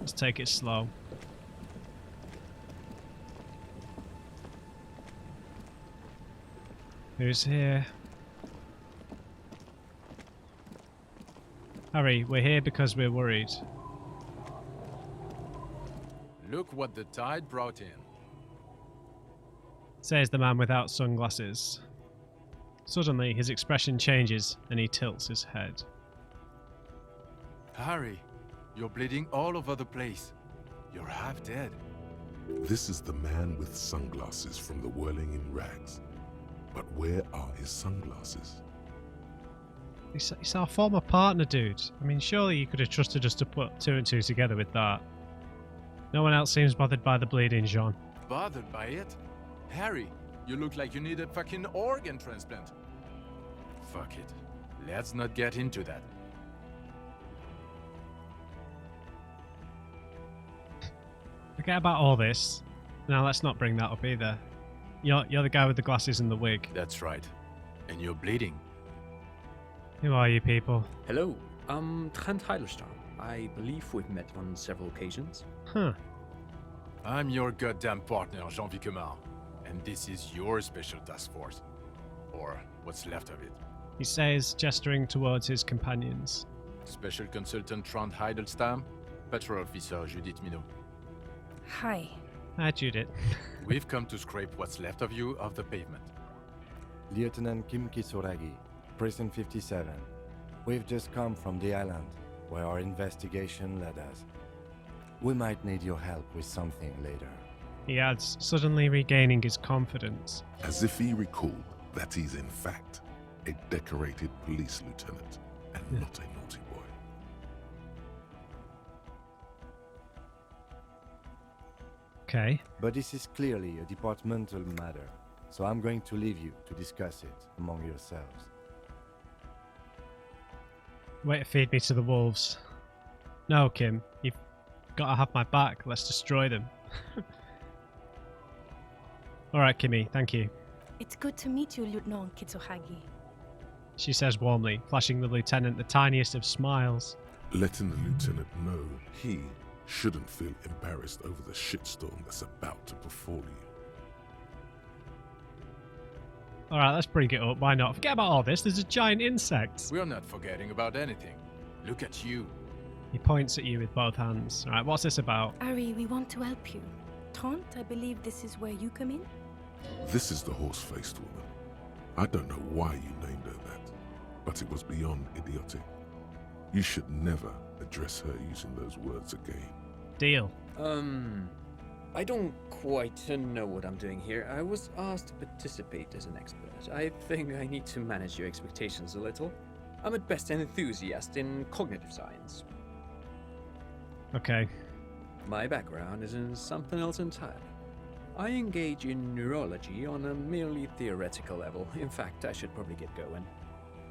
Let's take it slow. Who's here? Harry, we're here because we're worried. Look what the tide brought in. Says the man without sunglasses. Suddenly, his expression changes and he tilts his head. Harry, you're bleeding all over the place. You're half dead. This is the man with sunglasses from the Whirling in Rags. But where are his sunglasses? He's our former partner, dude. I mean, surely you could have trusted us to put 2 and 2 together with that. No one else seems bothered by the bleeding, Jean. Bothered by it? Harry, you look like you need a fucking organ transplant. Fuck it. Let's not get into that. Forget about all this. Now let's not bring that up either. You're the guy with the glasses and the wig. That's right. And you're bleeding. Who are you people? Hello, I'm Trent Heidelstein. I believe we've met on several occasions. Huh. I'm your goddamn partner, Jean Vicomar. And this is your special task force. Or what's left of it. He says, gesturing towards his companions. Special Consultant Trent Heidelstein, Patrol Officer Judith Minot. Hi. Hi, Judith. We've come to scrape what's left of you off the pavement. Lieutenant Kim Kisuragi, Prison 57. We've just come from the island, where our investigation led us. We might need your help with something later. He adds, suddenly regaining his confidence. As if he recalled that he's in fact a decorated police lieutenant and not a naughty boy. Okay. But this is clearly a departmental matter, so I'm going to leave you to discuss it among yourselves. Way to feed me to the wolves. No, Kim. You've got to have my back. Let's destroy them. Alright, Kimmy. Thank you. It's good to meet you, Lieutenant Kitsuhagi. She says warmly, flashing the lieutenant the tiniest of smiles. Letting the lieutenant know he shouldn't feel embarrassed over the shitstorm that's about to befall you. Alright, let's bring it up. Why not? Forget about all this. There's a giant insect. We're not forgetting about anything. Look at you. He points at you with both hands. Alright, what's this about? Ari, we want to help you. Trent, I believe this is where you come in? This is the horse-faced woman. I don't know why you named her that, but it was beyond idiotic. You should never address her using those words again. Deal. I don't quite know what I'm doing here. I was asked to participate as an expert. I think I need to manage your expectations a little. I'm at best an enthusiast in cognitive science. Okay. My background is in something else entirely. I engage in neurology on a merely theoretical level. In fact, I should probably get going.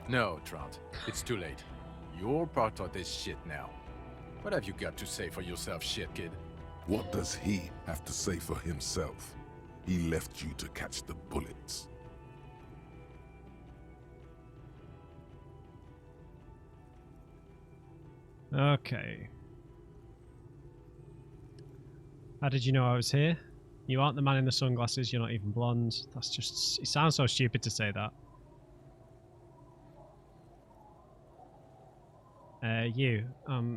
No, Trent. It's too late. You're part of this shit now. What have you got to say for yourself, shit kid? What does he have to say for himself? He left you to catch the bullets. Okay. How did you know I was here? You aren't the man in the sunglasses, you're not even blonde. That's just... It sounds so stupid to say that. You.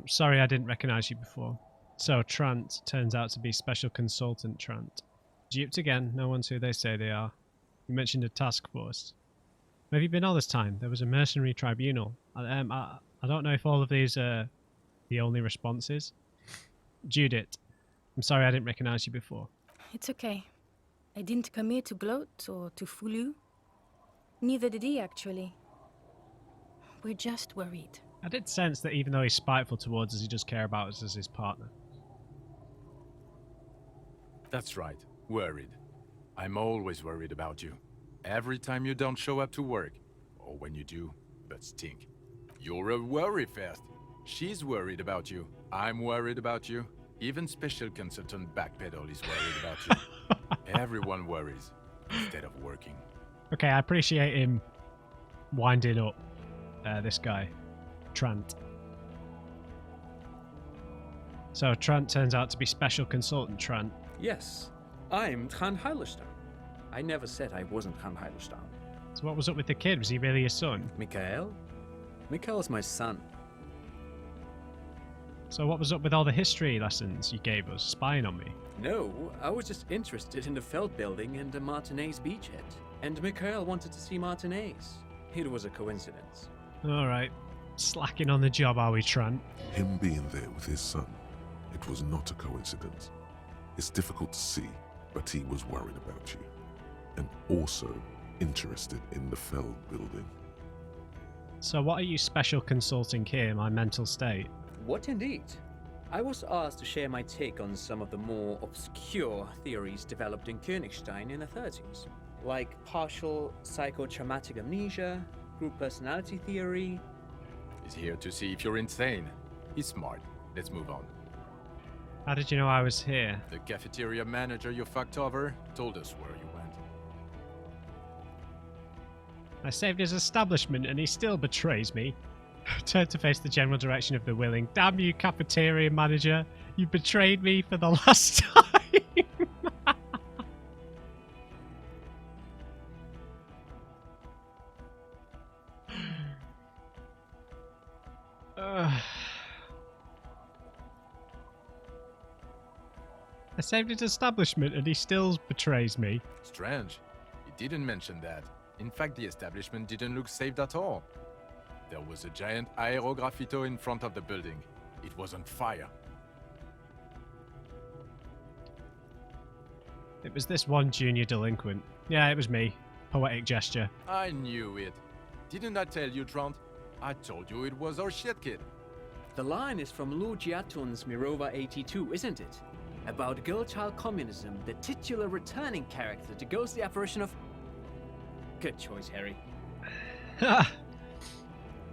Sorry I didn't recognize you before. So, Trant turns out to be Special Consultant Trant. Duped again, no one's who they say they are. You mentioned a task force. Where have you been all this time? There was a mercenary tribunal. I don't know if all of these are the only responses. Judith, I'm sorry I didn't recognize you before. It's okay. I didn't come here to gloat or to fool you. Neither did he, actually. We're just worried. I did sense that even though he's spiteful towards us, he does care about us as his partner. That's right. Worried. I'm always worried about you. Every time you don't show up to work. Or when you do, but stink. You're a worry fest. She's worried about you. I'm worried about you. Even Special Consultant Backpedal is worried about you. Everyone worries instead of working. Okay, I appreciate him winding up this guy, Trant. So Trant turns out to be Special Consultant Trant. Yes, I'm Trant Heilerstein. I never said I wasn't Trant Heilerstein. So what was up with the kid? Was he really your son? Mikhail? Mikhail's my son. So what was up with all the history lessons you gave us, spying on me? No, I was just interested in the Feld building and the Martinez beachhead. And Mikhail wanted to see Martinez. It was a coincidence. Alright. Slacking on the job, are we, Trant? Him being there with his son, it was not a coincidence. It's difficult to see, but he was worried about you. And also interested in the Feld building. So what are you special consulting here, my mental state? What indeed? I was asked to share my take on some of the more obscure theories developed in Königstein in the 30s, like partial psychotraumatic amnesia, group personality theory. He's here to see if you're insane. He's smart. Let's move on. How did you know I was here? The cafeteria manager you fucked over told us where you went. I saved his establishment and he still betrays me. Turned to face the general direction of the willing. Damn you, cafeteria manager. You betrayed me for the last time. I saved his establishment and he still betrays me. Strange. He didn't mention that. In fact, the establishment didn't look saved at all. There was a giant aerograffito in front of the building. It was on fire. It was this one junior delinquent. Yeah, it was me. Poetic gesture. I knew it. Didn't I tell you, Trant? I told you it was our shit kid. The line is from Lou Giatun's Mirova 82, isn't it? About girl-child communism, the titular returning character to ghost the apparition of... Good choice, Harry.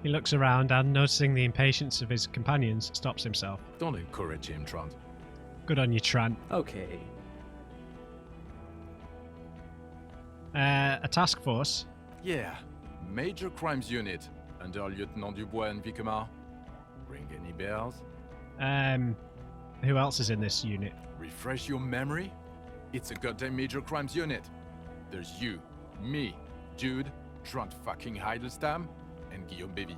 He looks around and, noticing the impatience of his companions, stops himself. Don't encourage him, Trant. Good on you, Trant. Okay. A task force? Yeah. Major Crimes Unit. Under Lieutenant Dubois and Vicomar. Ring any bells? Who else is in this unit? Refresh your memory? It's a goddamn Major Crimes Unit. There's you, me, Jude, Trant fucking Heidelstam, and Guillaume Bevy.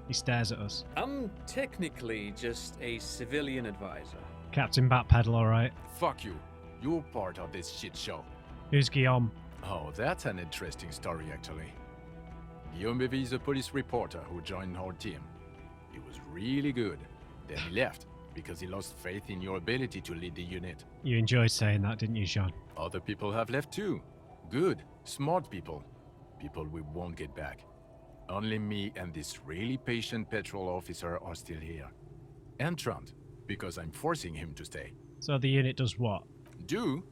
He stares at us. I'm technically just a civilian advisor. Captain Backpedal, alright. Fuck you. You're part of this shit show. Who's Guillaume? Oh, that's an interesting story, actually. Guillaume Bevy is a police reporter who joined our team. He was really good. Then he left, because he lost faith in your ability to lead the unit. You enjoyed saying that, didn't you, Jean? Other people have left too. Good, smart people. People we won't get back. Only me and this really patient patrol officer are still here. And Trant, because I'm forcing him to stay. So the unit does what? Do?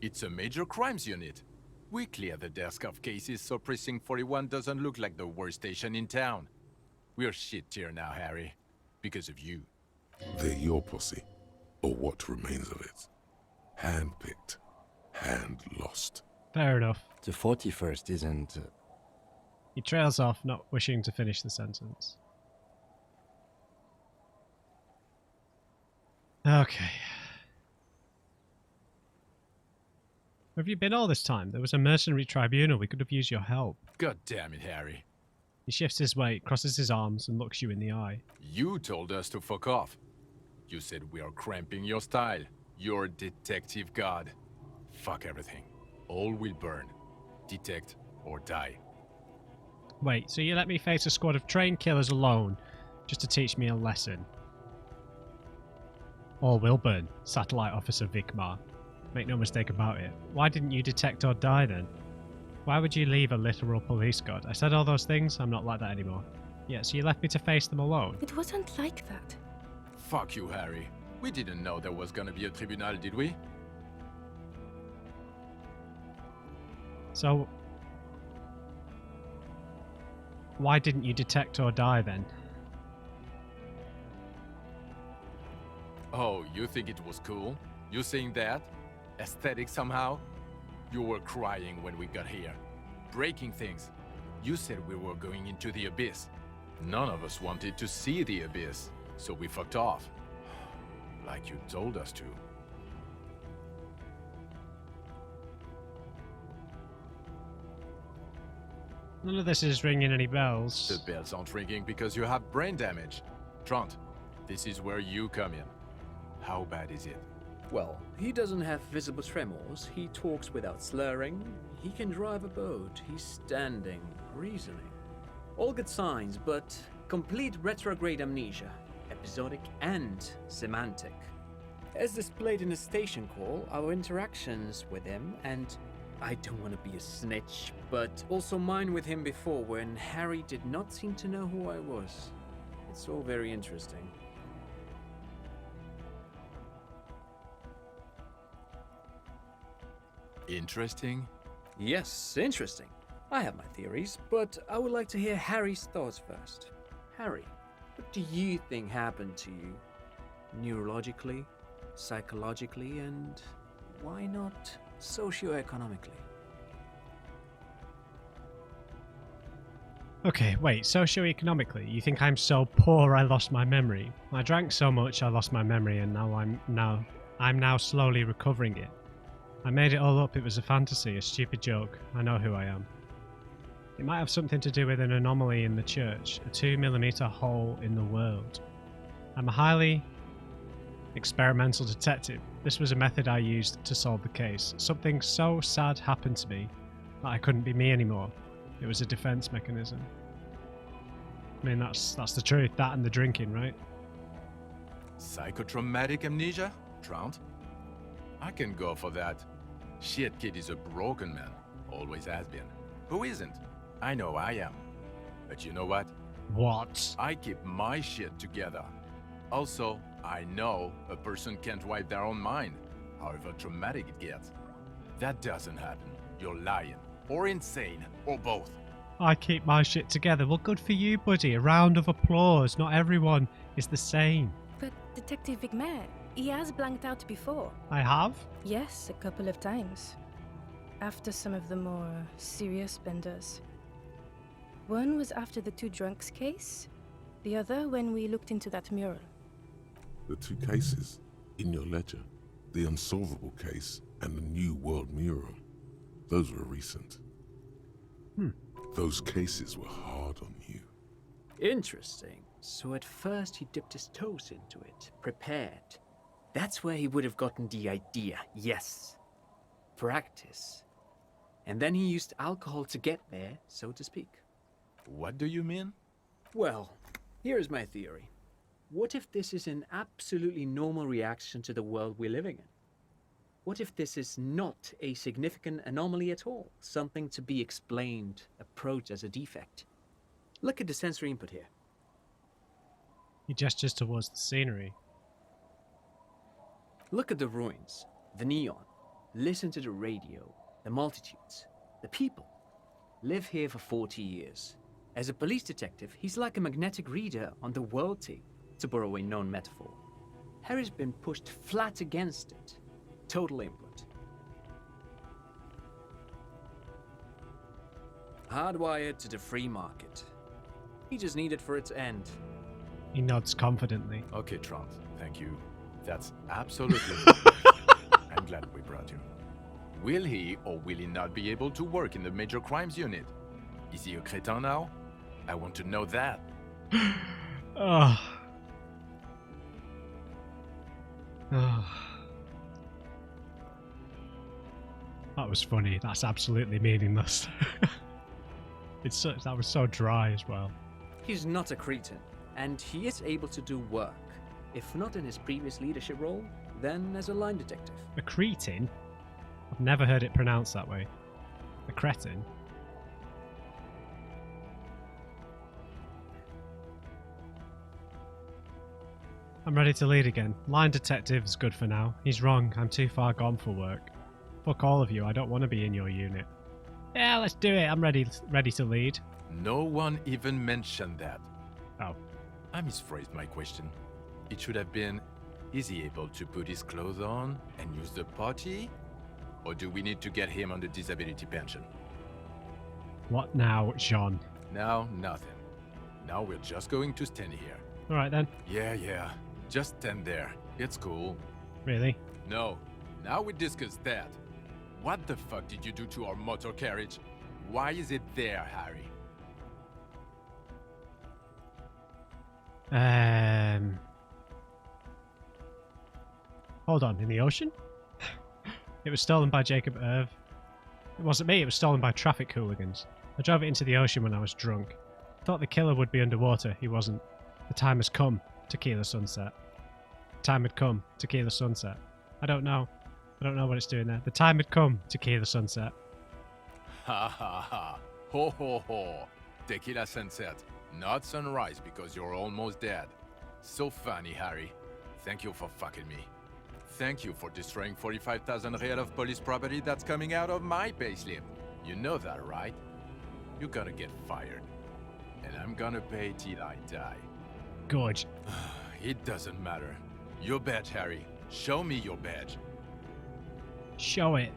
It's a Major Crimes Unit. We clear the desk of cases so Precinct 41 doesn't look like the worst station in town. We're shit tier now, Harry. Because of you. They're your posse, or what remains of it. Hand-picked, hand-lost. Fair enough. The 41st isn't... He trails off, not wishing to finish the sentence. Okay. Where have you been all this time? There was a mercenary tribunal. We could have used your help. God damn it, Harry. He shifts his weight, crosses his arms, and looks you in the eye. You told us to fuck off. You said we are cramping your style. You're detective god. Fuck everything. All will burn. Detect or die. Wait, so you let me face a squad of trained killers alone, just to teach me a lesson? All will burn, Satellite Officer Vigmar. Make no mistake about it. Why didn't you detect or die then? Why would you leave a literal police god? I said all those things, I'm not like that anymore. Yeah, so you left me to face them alone? It wasn't like that. Fuck you, Harry. We didn't know there was gonna be a tribunal, did we? So... why didn't you detect or die then? Oh, you think it was cool? You saying that? Aesthetic somehow? You were crying when we got here. Breaking things. You said we were going into the abyss. None of us wanted to see the abyss, so we fucked off. like you told us to. None of this is ringing any The bells. bells aren't ringing because you have brain damage. Trant, this is where you come in. How bad is it? Well, he doesn't have visible tremors, he talks without slurring, he can drive a boat, he's standing, reasoning. All good signs, but complete retrograde amnesia, episodic and semantic. As displayed in the station call, our interactions with him, and I don't want to be a snitch, but also mine with him before when Harry did not seem to know who I was. It's all very interesting. Interesting? Yes, interesting. I have my theories, but I would like to hear Harry's thoughts first. Harry, what do you think happened to you? Neurologically, psychologically, and why not socioeconomically? Okay, wait, socioeconomically, you think I'm so poor I lost my memory? I drank so much I lost my memory and I'm now slowly recovering it. I made it all up, it was a fantasy, a stupid joke. I know who I am. It might have something to do with an anomaly in the church, a 2mm hole in the world. I'm a highly experimental detective. This was a method I used to solve the case. Something so sad happened to me that I couldn't be me anymore. It was a defense mechanism. I mean, that's the truth, that and the drinking, right? Psychotraumatic amnesia? Trant? I can go for that. Shit, kid is a broken man. Always has been. Who isn't? I know I am. But you know what? What? I keep my shit together. Also, I know a person can't wipe their own mind, however traumatic it gets. That doesn't happen. You're lying. Or insane. Or both. I keep my shit together. Well, good for you, buddy. A round of applause. Not everyone is the same. But Detective Vigmer, he has blanked out before. I have? Yes, a couple of times. After some of the more serious benders. One was after the two drunks case, the other when we looked into that mural. The two cases in your ledger, the unsolvable case and the New World mural, those were recent. Those cases were hard on you. Interesting. So at first he dipped his toes into it, prepared. That's where he would have gotten the idea, yes. Practice. And then he used alcohol to get there, so to speak. What do you mean? Well, here's my theory. What if this is an absolutely normal reaction to the world we're living in? What if this is not a significant anomaly at all? Something to be explained, approached as a defect? Look at the sensory input here. He gestures towards the scenery. Look at the ruins, the neon. Listen to the radio, the multitudes, the people. Live here for 40 years. As a police detective, he's like a magnetic reader on the world tape, to borrow a known metaphor. Harry's been pushed flat against it. Total input. Hardwired to the free market. He just needed for it to end. He nods confidently. Okay, Trant, thank you. That's absolutely I'm glad we brought you. Will he or will he not be able to work in the major crimes unit? Is he a crétin now? I want to know that. Oh. Oh. That was funny. That's absolutely meaningless. That was so dry as well. He's not a cretin, and he is able to do work. If not in his previous leadership role, then as a line detective. A cretin? I've never heard it pronounced that way. A cretin? I'm ready to lead again. Line detective's good for now. He's wrong. I'm too far gone for work. Fuck all of you. I don't want to be in your unit. Yeah, let's do it. I'm ready to lead. No one even mentioned that. Oh. I misphrased my question. It should have been, is he able to put his clothes on and use the potty? Or do we need to get him on the disability pension? What now, Jean? Now, nothing. Now we're just going to stand here. Alright then. Yeah. Just stand there It's cool. Really? No, now we discuss that. What the fuck did you do to our motor carriage? Why is it there, Harry? Hold on, in the ocean? It was stolen by Jacob Irv. It wasn't me, it was stolen by traffic hooligans. I drove it into the ocean when I was drunk. Thought the killer would be underwater, he wasn't. The time has come, Tequila Sunset. The time had come, Tequila Sunset. I don't know what it's doing there. The time had come, Tequila Sunset. Ha ha ha. Ho ho ho. Tequila sunset. Not sunrise because you're almost dead. So funny, Harry. Thank you for fucking me. Thank you for destroying 45,000 real of police property that's coming out of my payslip. You know that, right? You're gonna get fired. And I'm gonna pay till I die. Good. It doesn't matter. Your badge, Harry. Show me your badge. Show it.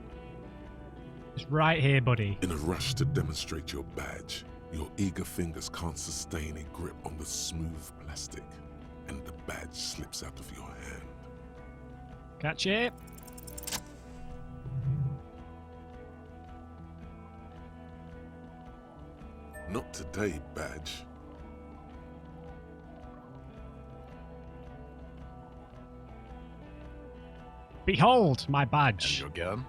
It's right here, buddy. In a rush to demonstrate your badge, your eager fingers can't sustain a grip on the smooth plastic, and the badge slips out of your hand. Catch it. Not today, badge. Behold my And badge. your gun?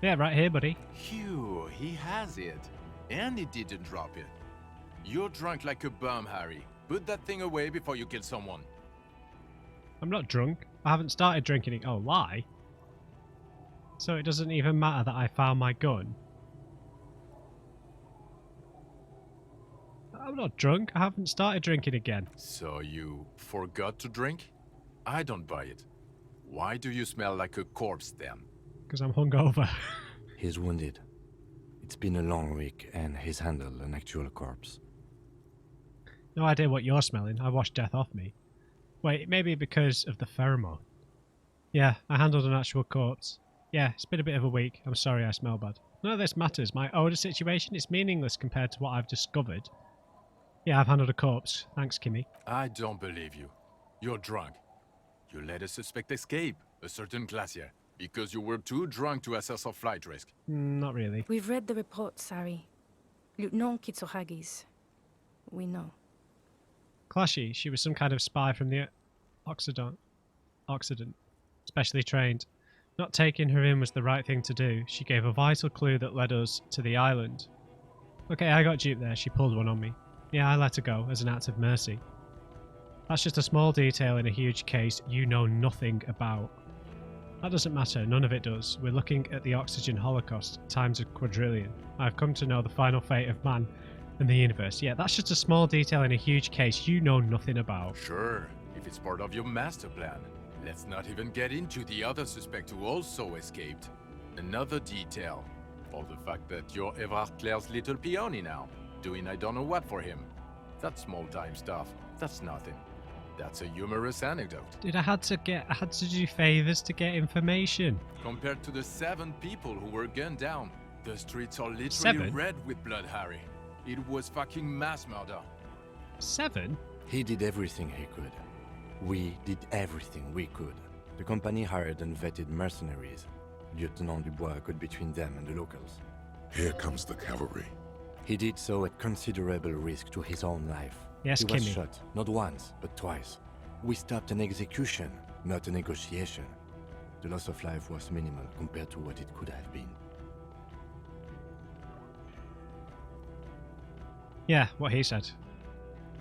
Yeah, right here, buddy. Phew, he has it. And he didn't drop it. You're drunk like a bum, Harry. Put that thing away before you kill someone. I'm not drunk. I haven't started drinking it. Oh, lie. So it doesn't even matter that I found my gun. I'm not drunk. I haven't started drinking again. So you forgot to drink? I don't buy it. Why do you smell like a corpse then? Because I'm hungover. He's wounded. It's been a long week, and he's handled an actual corpse. No idea what you're smelling. I washed death off me. Wait, maybe because of the pheromone. Yeah, I handled an actual corpse. Yeah, it's been a bit of a week. I'm sorry I smell bad. None of this matters. My odor situation is meaningless compared to what I've discovered. Yeah, I've handled a corpse. Thanks, Kimmy. I don't believe you. You're drunk. You let a suspect escape, a certain glacier, because you were too drunk to assess a flight risk. Not really. We've read the reports, Harry. Lieutenant Kitsuragis. We know. Clashy, she was some kind of spy from the Occident. Specially trained. Not taking her in was the right thing to do. She gave a vital clue that led us to the island. Okay, I got duped there. She pulled one on me. Yeah, I let her go as an act of mercy. That's just a small detail in a huge case you know nothing about. That doesn't matter, none of it does. We're looking at the oxygen holocaust times a quadrillion. I've come to know the final fate of man and the universe. Yeah, that's just a small detail in a huge case you know nothing about. Sure, if it's part of your master plan. Let's not even get into the other suspect who also escaped. Another detail. Or the fact that you're Everard Claire's little peony now, doing I don't know what for him. That's small-time stuff. That's nothing. That's a humorous anecdote. Dude, I had to do favors to get information. Compared to the 7 people who were gunned down, the streets are literally 7? red with blood, Harry. It was fucking mass murder. 7? He did everything he could. We did everything we could. The company hired and vetted mercenaries. Lieutenant Dubois got between them and the locals. Here comes the cavalry. He did so at considerable risk to his own life. Yes, he was Kimmy. shot, not once, but twice. We stopped an execution, not a negotiation. The loss of life was minimal compared to what it could have been. Yeah, what he said.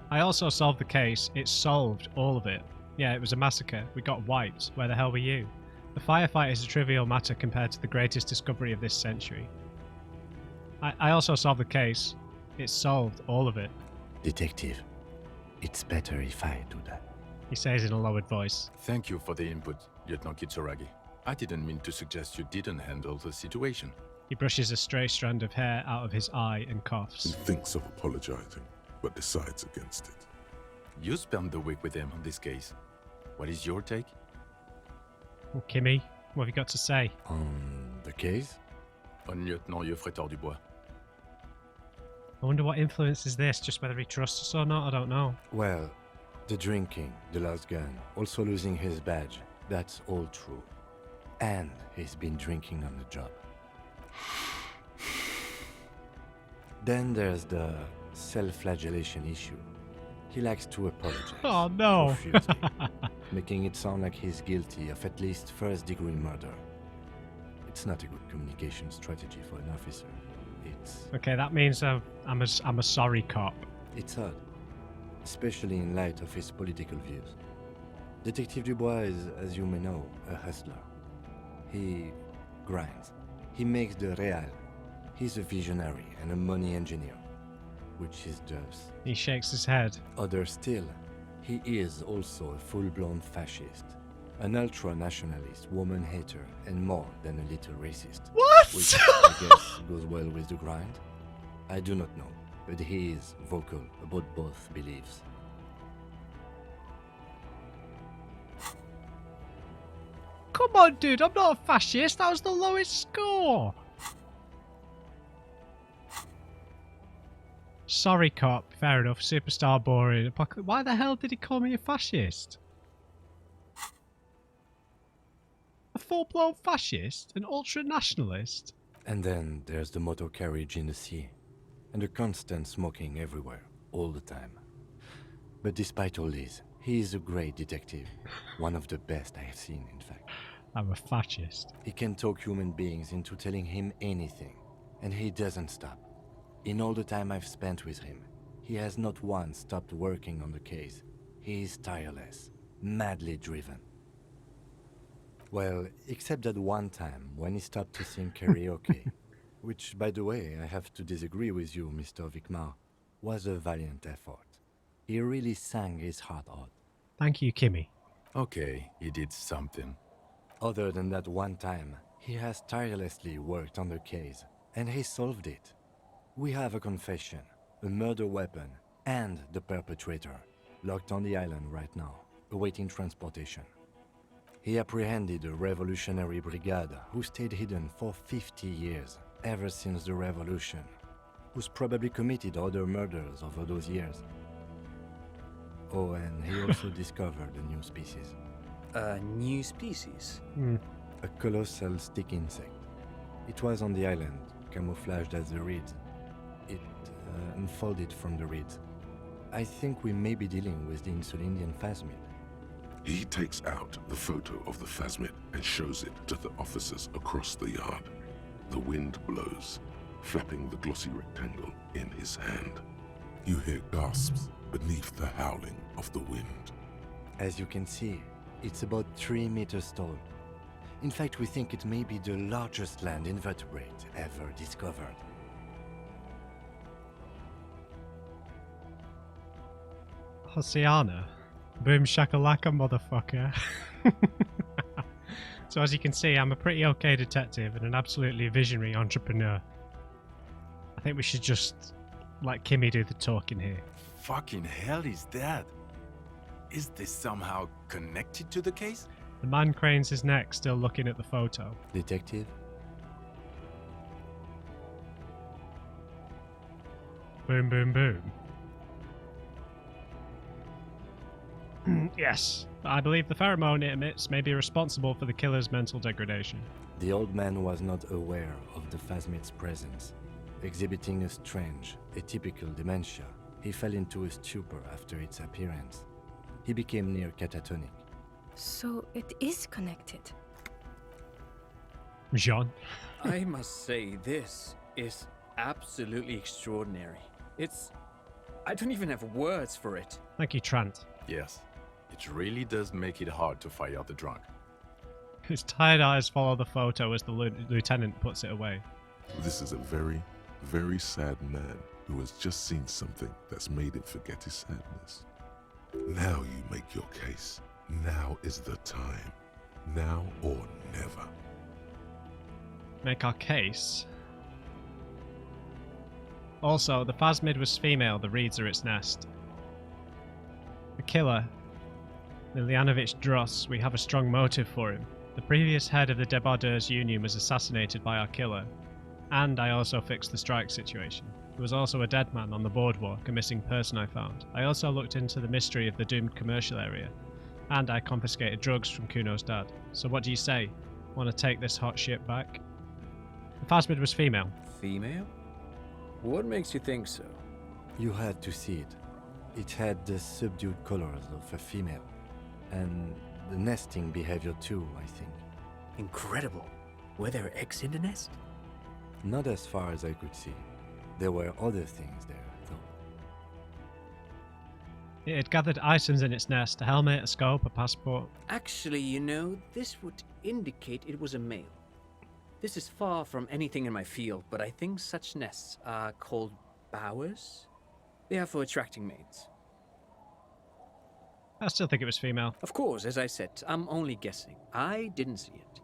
I also solved the case. It solved all of it. Yeah, it was a massacre. We got wiped. Where the hell were you? The firefight is a trivial matter compared to the greatest discovery of this century. I also solved the case. It solved all of it. Detective, it's better if I do that. He says in a lowered voice. Thank you for the input, Lieutenant Kitsuragi. I didn't mean to suggest you didn't handle the situation. He brushes a stray strand of hair out of his eye and He coughs. thinks of apologizing, but decides against it. You spent the week with him on this case. What is your take? Well, Kimmy, what have you got to say? On the case? On Lieutenant Geoffrey Dubois. I wonder what influences this, just whether he trusts us or not, I don't know. Well, The drinking, the lost gun, also losing his badge, that's all true. And he's been drinking on the job. Then there's the self-flagellation issue. He likes to apologize. Oh no! Profusely, making it sound like he's guilty of at least first-degree murder. It's not a good communication strategy for an officer. Okay, that means I'm a sorry cop. It's odd, especially in light of his political views. Detective Dubois is, as you may know, a hustler. He grinds. He makes the real. He's a visionary and a money engineer, which is just... He shakes his head. Other still, he is also a full-blown fascist. An ultra-nationalist, woman-hater, and more than a little racist. What? Which, I guess, goes well with the grind. I do not know, but he is vocal about both beliefs. Come on, dude, I'm not a fascist. That was the lowest score. Sorry, cop. Fair enough. Superstar boring. Why the hell did he call me a fascist? A full-blown fascist? An ultra-nationalist? And then there's the motor carriage in the sea, and the constant smoking everywhere, all the time. But despite all this, he is a great detective. One of the best I have seen, in fact. I'm a fascist. He can talk human beings into telling him anything, and he doesn't stop. In all the time I've spent with him, he has not once stopped working on the case. He is tireless, madly driven. Well, except that one time when he stopped to sing karaoke, which, by the way, I have to disagree with you, Mr. Vicmar, was a valiant effort. He really sang his heart out. Thank you, Kimmy. Okay, he did something. Other than that one time, he has tirelessly worked on the case, and he solved it. We have a confession, a murder weapon, and the perpetrator, locked on the island right now, awaiting transportation. He apprehended a revolutionary brigade who stayed hidden for 50 years, ever since the revolution, who's probably committed other murders over those years. Oh, and he also discovered a new species. A new species? A colossal stick insect. It was on the island, camouflaged as the reeds. It unfolded from the reeds. I think we may be dealing with the Insulindian phasmid. He takes out the photo of the phasmid and shows it to the officers across the yard. The wind blows, flapping the glossy rectangle in his hand. You hear gasps beneath the howling of the wind. As you can see, it's about 3 meters tall. In fact, we think it may be the largest land invertebrate ever discovered. Hosiana. Boom shakalaka, motherfucker. So as you can see, I'm a pretty okay detective and an absolutely visionary entrepreneur. I think we should just let Kimmy do the talking here. Fucking hell is that? Is this somehow connected to the case? The man cranes his neck, still looking at the photo. Detective? Boom, boom, boom. Yes, I believe the pheromone it emits may be responsible for the killer's mental degradation. The old man was not aware of the phasmid's presence. Exhibiting a strange, atypical dementia, he fell into a stupor after its appearance. He became near catatonic. So it is connected. Jean? I must say, this is absolutely extraordinary. I don't even have words for it. Thank you, Trant. Yes, it really does make it hard to fight out the drunk. His tired eyes follow the photo as the lieutenant puts it away. This is a very, very sad man who has just seen something that's made him forget his sadness. Now you make your case. Now is the time. Now or never. Make our case. Also, the phasmid was female, the reeds are its nest. The killer, Miljanovich Dross, we have a strong motive for him. The previous head of the Debardeurs Union was assassinated by our killer, and I also fixed the strike situation. There was also a dead man on the boardwalk, a missing person I found. I also looked into the mystery of the doomed commercial area, and I confiscated drugs from Kuno's dad. So what do you say? Want to take this hot shit back? The phasmid was female. Female? What makes you think so? You had to see it. It had the subdued colors of a female, and the nesting behavior too, I think. Incredible. Were there eggs in the nest? Not as far as I could see. There were other things there, though. It had gathered items in its nest, a helmet, a scope, a passport. Actually, you know, this would indicate it was a male. This is far from anything in my field, but I think such nests are called bowers. They are for attracting mates. I still think it was female. Of course, as I said, I'm only guessing. I didn't see it.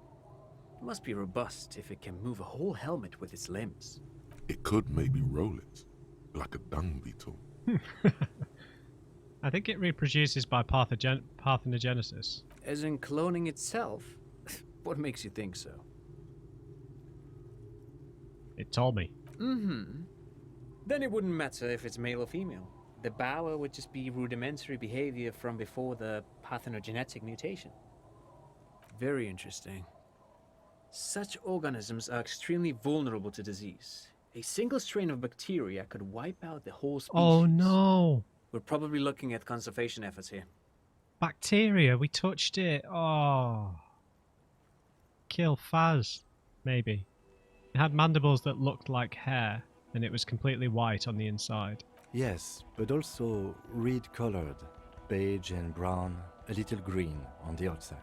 It must be robust if it can move a whole helmet with its limbs. It could maybe roll it, like a dung beetle. I think it reproduces by parthenogenesis. As in cloning itself? What makes you think so? It told me. Mm-hmm. Then it wouldn't matter if it's male or female. The bower would just be rudimentary behavior from before the parthenogenetic mutation. Very interesting. Such organisms are extremely vulnerable to disease. A single strain of bacteria could wipe out the whole species. Oh no! We're probably looking at conservation efforts here. Bacteria, we touched it. Oh. Kill Faz, maybe. It had mandibles that looked like hair, and it was completely white on the inside. Yes, but also reed-colored, beige and brown, a little green on the outside.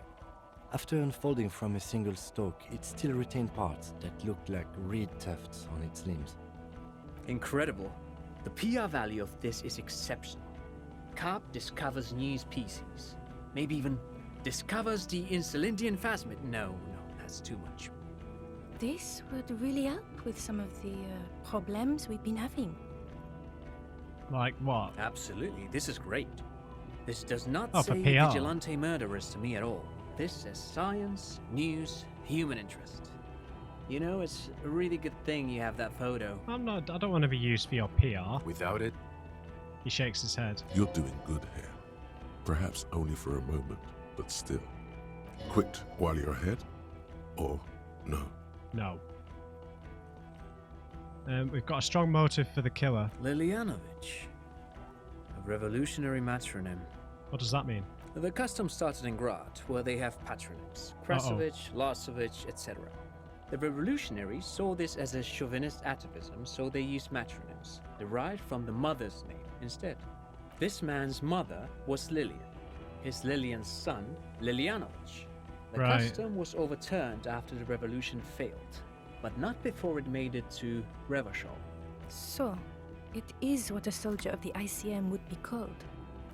After unfolding from a single stalk, it still retained parts that looked like reed tufts on its limbs. Incredible. The PR value of this is exceptional. Carve discovers new species. Maybe even discovers the Insulindian phasmid. No, that's too much. This would really help with some of the problems we've been having. Like what? Absolutely, this is great. This does not Oh, for say PR. vigilante murderers to me at all. This says science, news, human interest. You know, it's a really good thing you have that photo. I don't want to be used for your PR. Without it, He shakes his head. You're doing good here. Perhaps only for a moment, but still. Quit while you're ahead? Or no? No. We've got a strong motive for the killer. Lilianovich. A revolutionary matronym. What does that mean? The custom started in Grad, where they have patronyms. Krasovich, Lasovich, etc. The revolutionaries saw this as a chauvinist atavism, so they used matronyms, derived from the mother's name instead. This man's mother was Lilian. His Lilian's son, Lilianovich. The Right. custom was overturned after the revolution failed, but not before it made it to Revachol. So, it is what a soldier of the ICM would be called.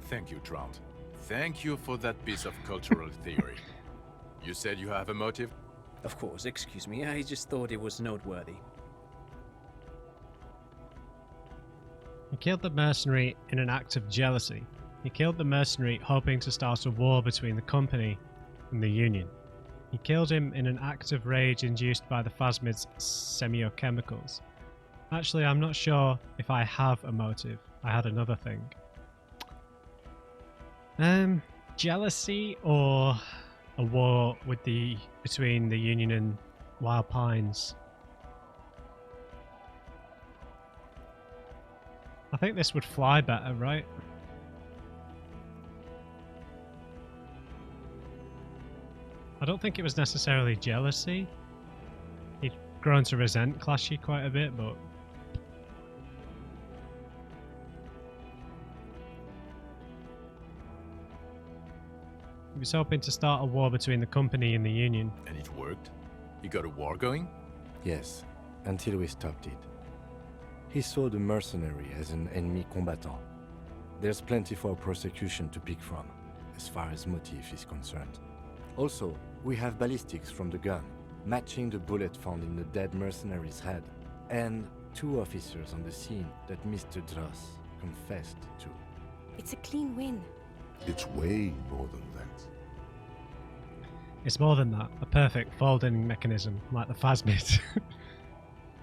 thank you, Trout. Thank you for that piece of cultural theory. You said you have a motive? Of course, excuse me, I just thought it was noteworthy. He killed the mercenary in an act of jealousy. He killed the mercenary hoping to start a war between the company and the Union. He killed him in an act of rage induced by the phasmid's semiochemicals. Actually, I'm not sure if I have a motive. I had another thing. Jealousy or a war between the Union and Wild Pines? I think this would fly better, right? I don't think it was necessarily jealousy. He'd grown to resent Clashy quite a bit, but... He was hoping to start a war between the company and the Union. And it worked? You got a war going? Yes, until we stopped it. He saw the mercenary as an ennemi combatant. There's plenty for prosecution to pick from, as far as motive is concerned. Also, we have ballistics from the gun, matching the bullet found in the dead mercenary's head, and 2 officers on the scene that Mr. Dross confessed to. It's a clean win. It's way more than that. It's more than that. A perfect folding mechanism, like the phasmid.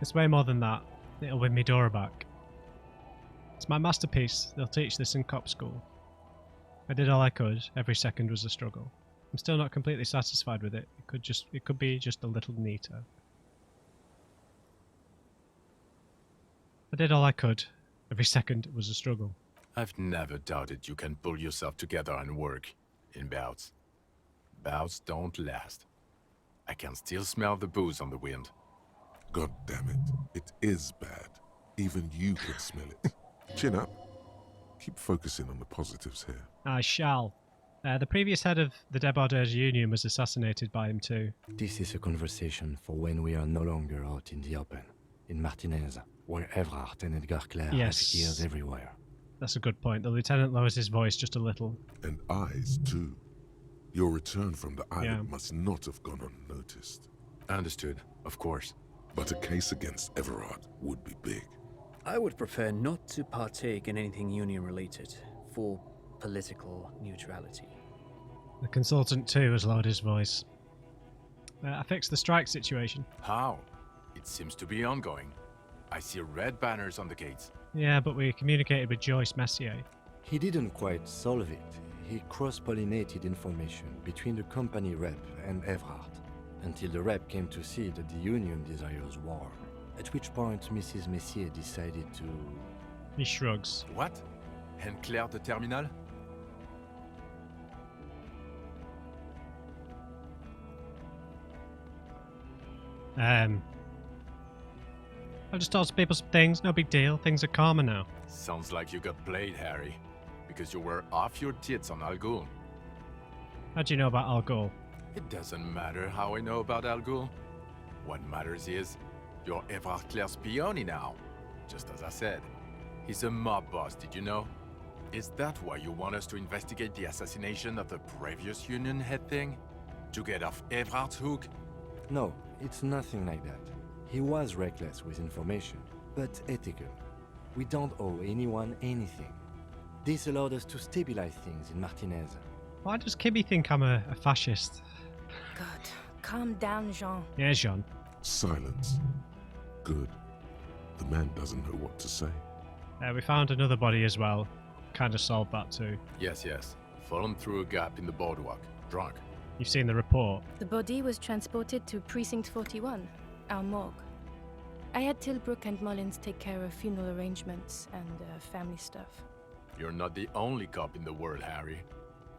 It's way more than that. It'll win me Dora back. It's my masterpiece. They'll teach this in cop school. I did all I could. Every second was a struggle. I'm still not completely satisfied with it. It could be just a little neater. I did all I could. Every second was a struggle. I've never doubted you can pull yourself together and work. In bouts. Bouts don't last. I can still smell the booze on the wind. God damn it. It is bad. Even you can smell it. Chin up. Keep focusing on the positives here. I shall. The previous head of the Debardeurs Union was assassinated by him too. This is a conversation for when we are no longer out in the open. In Martinez, where Evrard and Edgar Clare Yes. have ears everywhere. That's a good point. The lieutenant lowers his voice just a little. And eyes, too. Your return from the island Yeah. must not have gone unnoticed. Understood, of course. But a case against Everard would be big. I would prefer not to partake in anything union-related, for political neutrality. The consultant too has lowered his voice. I fixed the strike situation. How? It seems to be ongoing. I see red banners on the gates. Yeah, but we communicated with Joyce Messier. He didn't quite solve it. He cross-pollinated information between the company rep and Evrard, until the rep came to see that the Union desires war. At which point Mrs. Messier decided to... He shrugs. What? And Claire de Terminal? I've just told people some things, no big deal. Things are calmer now. Sounds like you got played, Harry. Because you were off your tits on Al Ghul. How do you know about Al Ghul? It doesn't matter how I know about Al Ghul. What matters is, you're Evrard Claire's peony now. Just as I said. He's a mob boss, did you know? Is that why you want us to investigate the assassination of the previous Union head thing? To get off Evrard's hook? No, it's nothing like that. He was reckless with information, but ethical. We don't owe anyone anything. This allowed us to stabilize things in Martinez. Why does Kimmy think I'm a fascist? God, calm down, Jean. Yeah, Jean. Silence. Good. The man doesn't know what to say. We found another body as well. Kind of solved that too. Yes. Fallen through a gap in the boardwalk. Drunk. You've seen the report. The body was transported to Precinct 41, our morgue. I had Tilbrook and Mullins take care of funeral arrangements and family stuff. You're not the only cop in the world, Harry.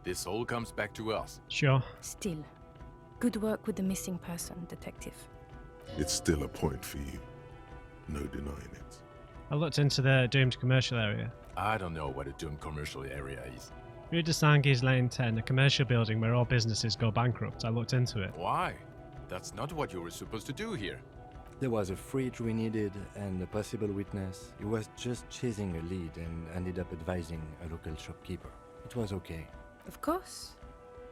This all comes back to us. Sure. Still, good work with the missing person, detective. It's still a point for you. No denying it. I looked into the doomed commercial area. I don't know what a doomed commercial area is. Rue de Sanguis Lane 10, a commercial building where all businesses go bankrupt. I looked into it. Why? That's not what you were supposed to do here. There was a fridge we needed and a possible witness. He was just chasing a lead and ended up advising a local shopkeeper. It was okay. Of course.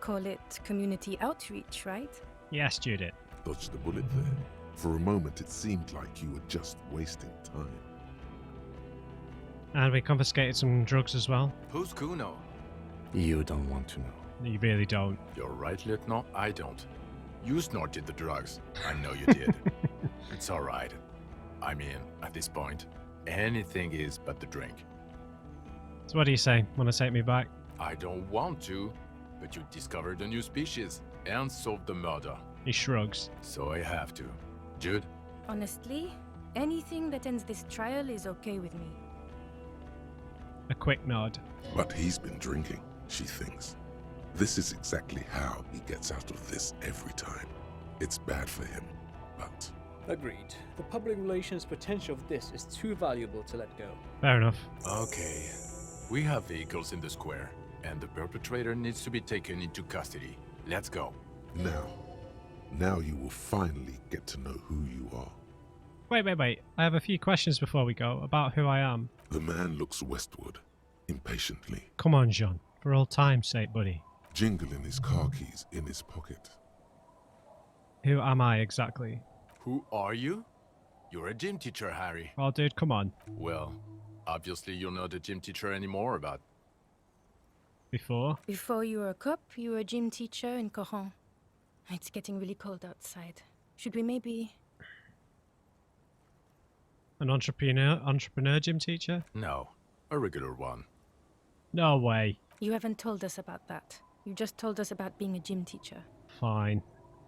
Call it community outreach, right? Yes, Judith. Dodged the bullet there. For a moment, it seemed like you were just wasting time. And we confiscated some drugs as well. Who's Kuno? You don't want to know. You really don't. You're right, Lieutenant. I don't. You snorted the drugs. I know you did. It's all right. I mean, at this point, anything is but the drink. So what do you say? Want to take me back? I don't want to, but you discovered a new species and solved the murder. He shrugs. So I have to. Jude? Honestly, anything that ends this trial is okay with me. A quick nod. But he's been drinking, she thinks. This is exactly how he gets out of this every time. It's bad for him, but... Agreed. The public relations potential of this is too valuable to let go. Fair enough. Okay. We have vehicles in the square, and the perpetrator needs to be taken into custody. Let's go. Now you will finally get to know who you are. Wait. I have a few questions before we go about who I am. The man looks westward, impatiently, Come on, Jean. For old time's sake, buddy. jingling his car keys in his pocket. Who am I exactly? Who are you? You're a gym teacher, Harry. Well, dude, come on. Well, obviously you're not a gym teacher anymore, but... Before? Before you were a cop, you were a gym teacher in Coron. It's getting really cold outside. Should we maybe... An entrepreneur gym teacher? No. A regular one. No way. You haven't told us about that. You just told us about being a gym teacher. Fine.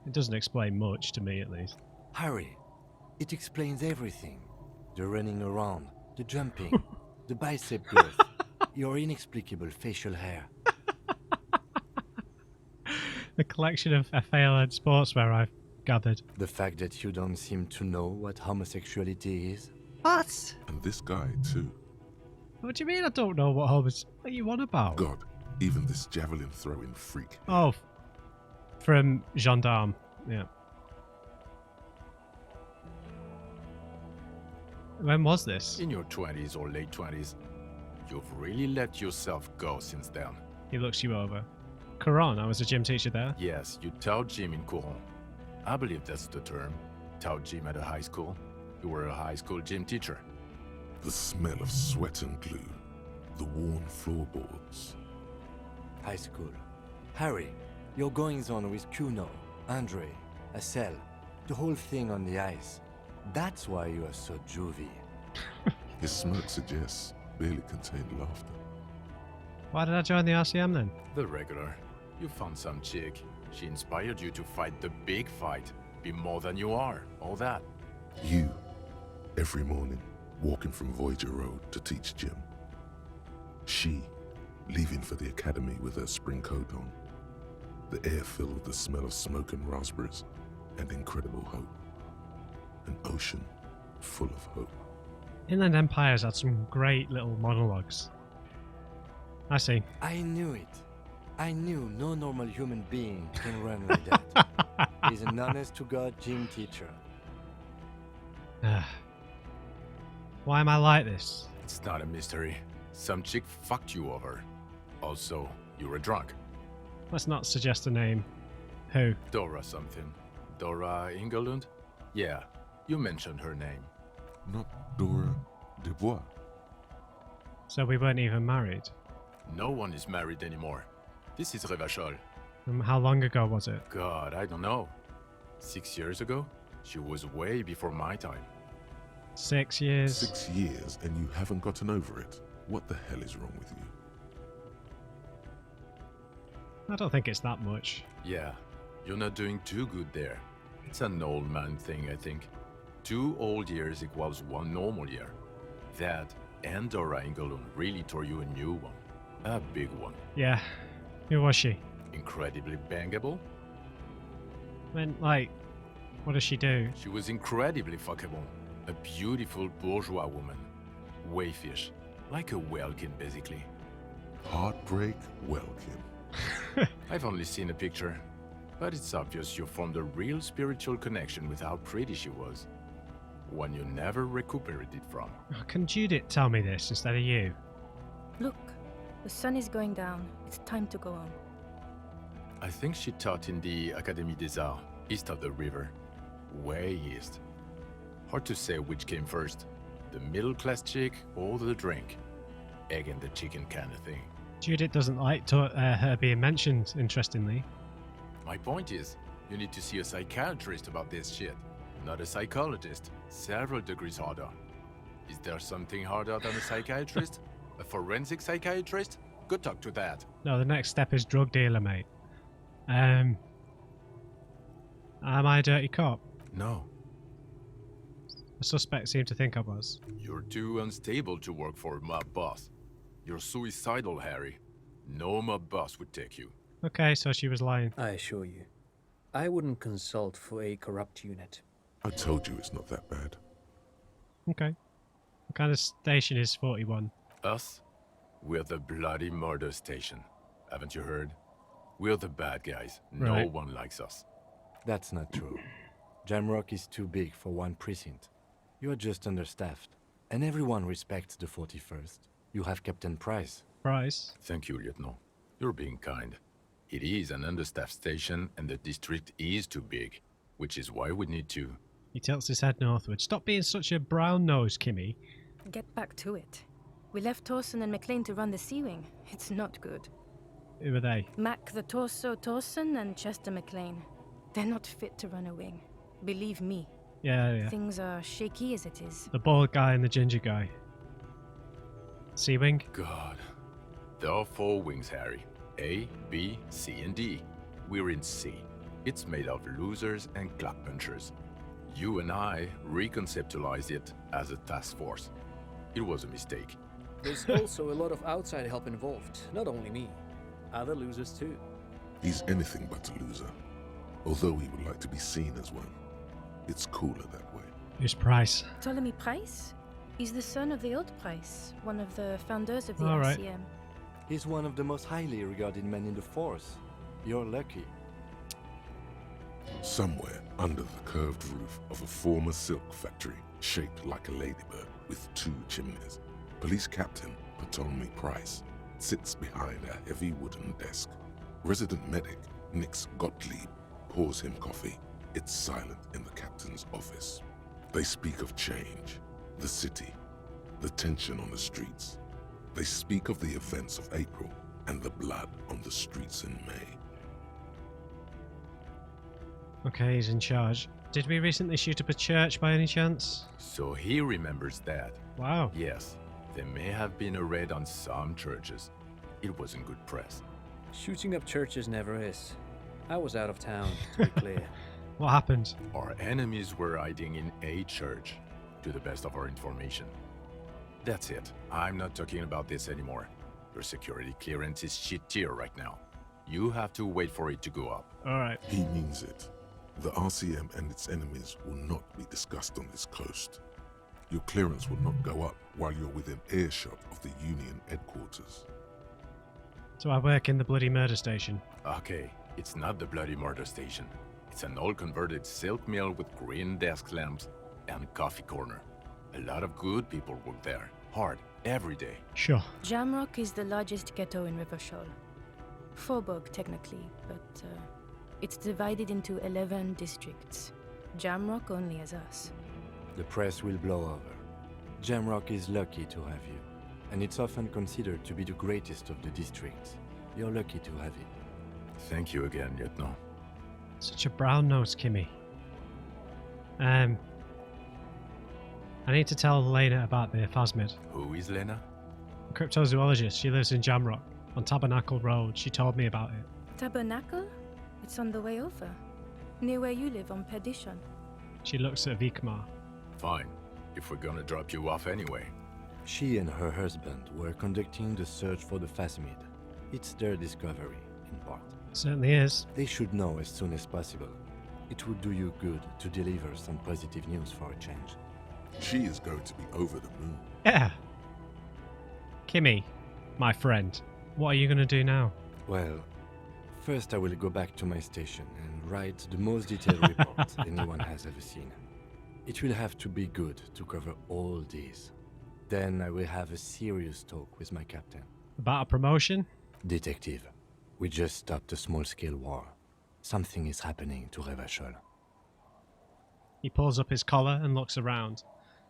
It doesn't explain much to me, at least. Harry, it explains everything. The running around, the jumping, the bicep growth, your inexplicable facial hair. The collection of FAL-led sportswear I've gathered. The fact that you don't seem to know what homosexuality is. What? And this guy, too. What do you mean I don't know what What are you on about? God, even this javelin throwing freak. Oh, from Gendarme. Yeah. When was this? In your 20s or late 20s. You've really let yourself go since then. He looks you over. Coron, I was a gym teacher there. Yes, you taught gym in Coron. I believe that's the term. Taught gym at a high school. You were a high school gym teacher. The smell of sweat and glue. The worn floorboards. High school. Harry, your goings-on with Kuno, Andre, Acel, the whole thing on the ice. That's why you are so juvie. His smirk suggests barely contained laughter. Why did I join the RCM then? The regular. You found some chick. She inspired you to fight the big fight. Be more than you are. All that. You, every morning, walking from Voyager Road to teach gym. She, leaving for the academy with her spring coat on. The air filled with the smell of smoke and raspberries and incredible hope. An ocean full of hope. Inland Empire's had some great little monologues. I see. I knew it. I knew no normal human being can run like that. He's an honest-to-God gym teacher. Why am I like this? It's not a mystery. Some chick fucked you over. Also, you were drunk. Let's not suggest a name. Who? Dora something. Dora Ingelund? Yeah, you mentioned her name. Not Dora Dubois. So we weren't even married. No one is married anymore. This is Revachol. How long ago was it? God, I don't know. 6 years ago? She was way before my time. 6 years. 6 years and you haven't gotten over it. What the hell is wrong with you? I don't think it's that much. Yeah, you're not doing too good there. It's an old man thing, I think. 2 old years equals 1 normal year. That and Dora Ingelund really tore you a new one. A big one. Yeah. Who was she? Incredibly bangable. What does she do? She was incredibly fuckable. A beautiful bourgeois woman. Wayfish. Like a whalekin, basically. Heartbreak Welkin. I've only seen a picture. But it's obvious you formed a real spiritual connection with how pretty she was. One you never recuperated from. Oh, can Judith tell me this instead of you? Look, the sun is going down. It's time to go home. I think she taught in the Académie des Arts, east of the river. Way east. Hard to say which came first. The middle-class chick or the drink. Egg and the chicken kind of thing. Judith doesn't like her being mentioned, interestingly. My point is, you need to see a psychiatrist about this shit. Not a psychologist. Several degrees harder. Is there something harder than a psychiatrist? A forensic psychiatrist? Good talk to that. No, the next step is drug dealer, mate. Am I a dirty cop? No. The suspect seemed to think I was. You're too unstable to work for my boss. You're suicidal, Harry. No mob boss would take you. Okay, so she was lying. I assure you, I wouldn't consult for a corrupt unit. I told you it's not that bad. Okay. What kind of station is 41? Us? We're the bloody murder station. Haven't you heard? We're the bad guys. No Right. one likes us. That's not true. Jamrock is too big for one precinct. You are just understaffed. And everyone respects the 41st. You have Captain Price. Price? Thank you, Lieutenant. You're being kind. It is an understaffed station and the district is too big, which is why we need to... He tilts his head northward. Stop being such a brown nose, Kimmy. Get back to it. We left Torsen and McLean to run the Sea Wing. It's not good. Who are they? Mac the Torso Torsen and Chester McLean. They're not fit to run a wing. Believe me. Yeah. Things are shaky as it is. The bald guy and the ginger guy. C-Wing? God. There are 4 wings, Harry. A, B, C, and D. We're in C. It's made of losers and clock punchers. You and I reconceptualized it as a task force. It was a mistake. There's also a lot of outside help involved, not only me. Other losers too. He's anything but a loser, although he would like to be seen as one. It's cooler that way. Who's Price? Ptolemy Price? He's the son of the old Price, one of the founders of the All right. RCM. He's one of the most highly regarded men in the Force. You're lucky. Somewhere under the curved roof of a former silk factory, shaped like a ladybird with 2 chimneys, Police Captain Ptolemy Price sits behind a heavy wooden desk. Resident medic Nix Gottlieb pours him coffee. It's silent in the captain's office. They speak of change, the city, the tension on the streets. They speak of the events of April and the blood on the streets in May. Okay, he's in charge. Did we recently shoot up a church by any chance? So he remembers that. Wow. Yes, there may have been a raid on some churches. It wasn't good press. Shooting up churches never is. I was out of town, to be clear. What happened? Our enemies were hiding in a church, to the best of our information. That's it. I'm not talking about this anymore. Your security clearance is shit tier right now. You have to wait for it to go up. Alright. He means it. The RCM and its enemies will not be discussed on this coast. Your clearance will not go up while you're within earshot of the Union headquarters. So I work in the bloody murder station. Okay, it's not the bloody murder station. It's an old converted silk mill with green desk lamps and coffee corner. A lot of good people work there, hard, every day. Sure. Jamrock is the largest ghetto in Revachol. Faubourg, technically, but it's divided into 11 districts. Jamrock only has us. The press will blow over. Jamrock is lucky to have you, and it's often considered to be the greatest of the districts. You're lucky to have it. Thank you again, Lieutenant. Such a brown nose, Kimmy. I need to tell Lena about the phasmid. Who is Lena? A cryptozoologist. She lives in Jamrock, on Tabernacle Road. She told me about it. Tabernacle? It's on the way over. Near where you live on Perdition. She looks at Vikmar. Fine, if we're gonna drop you off anyway. She and her husband were conducting the search for the phasmid. It's their discovery, in part. Certainly is. They should know as soon as possible. It would do you good to deliver some positive news for a change. She is going to be over the moon. Yeah. Kimmy, my friend, what are you going to do now? Well, first I will go back to my station and write the most detailed report anyone has ever seen. It will have to be good to cover all these. Then I will have a serious talk with my captain. About a promotion? Detective, we just stopped a small-scale war. Something is happening to Revachol. He pulls up his collar and looks around,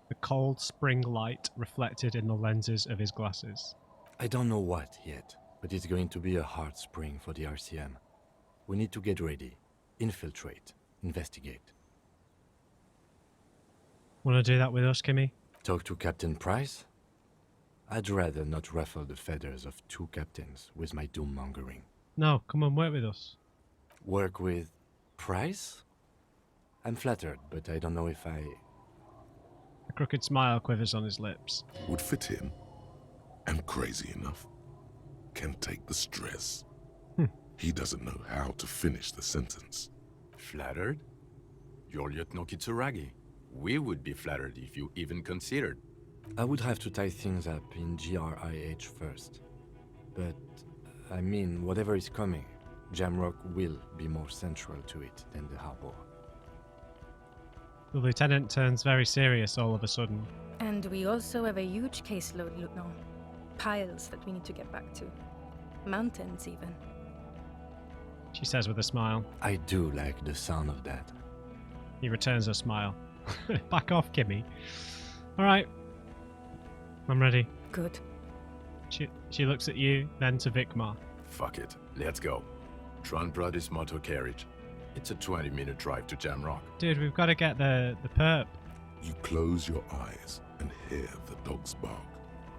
the cold spring light reflected in the lenses of his glasses. I don't know what yet, but it's going to be a hard spring for the RCM. We need to get ready, infiltrate, investigate. Want to do that with us, Kimmy? Talk to Captain Price? I'd rather not ruffle the feathers of 2 captains with my doom-mongering. No, come on, work with us. Work with Price? I'm flattered, but I don't know if I... A crooked smile quivers on his lips. Would fit in. And crazy enough. Can take the stress. He doesn't know how to finish the sentence. Flattered? You're Lieutenant Kitsuragi. We would be flattered if you even considered. I would have to tie things up in GRIH first. But, I mean, whatever is coming, Jamrock will be more central to it than the harbor. The lieutenant turns very serious all of a sudden. And we also have a huge caseload, Lieutenant. Piles that we need to get back to. Mountains, even. She says with a smile. I do like the sound of that. He returns her smile. Back off, Kimmy. Alright. I'm ready. Good. She looks at you, then to Vikmar. Fuck it, let's go. Tron brought his motor carriage. It's a 20-minute drive to Jamrock. Dude, we've got to get the perp. You close your eyes and hear the dogs bark.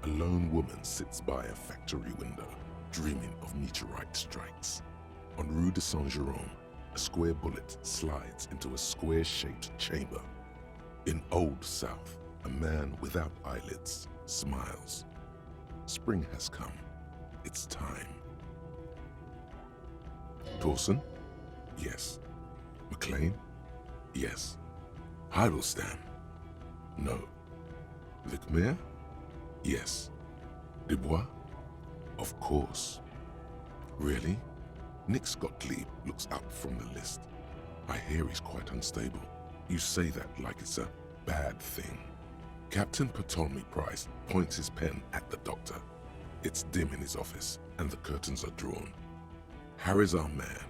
A lone woman sits by a factory window, dreaming of meteorite strikes. On Rue de Saint-Jérôme, a square bullet slides into a square-shaped chamber. In Old South, a man without eyelids smiles. Spring has come. It's time. Torsen? Yes. McLean? Yes. Heidelstein? No. Vicmer? Yes. Dubois? Of course. Really? Nick Gottlieb looks up from the list. I hear he's quite unstable. You say that like it's a bad thing. Captain Ptolemy Price points his pen at the doctor. It's dim in his office, and the curtains are drawn. Harry's our man.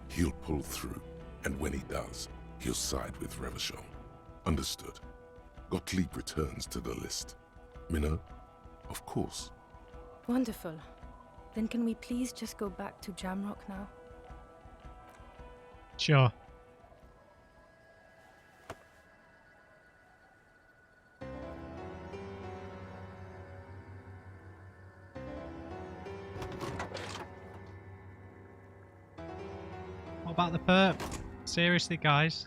He'll pull through, and when he does, he'll side with Revachol. Understood. Gottlieb returns to the list. Minnow? Of course. Wonderful. Then can we please just go back to Jamrock now? Sure. What about the perp? Seriously, guys?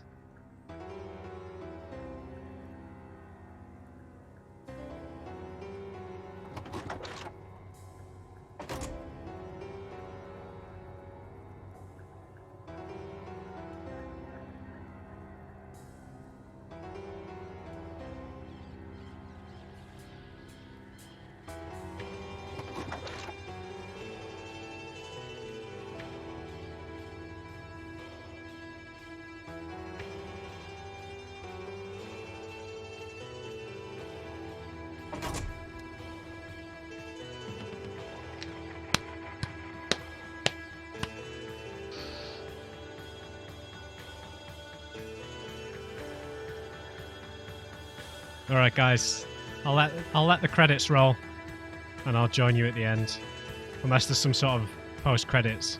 All right, guys. I'll let the credits roll, and I'll join you at the end, unless there's some sort of post credits.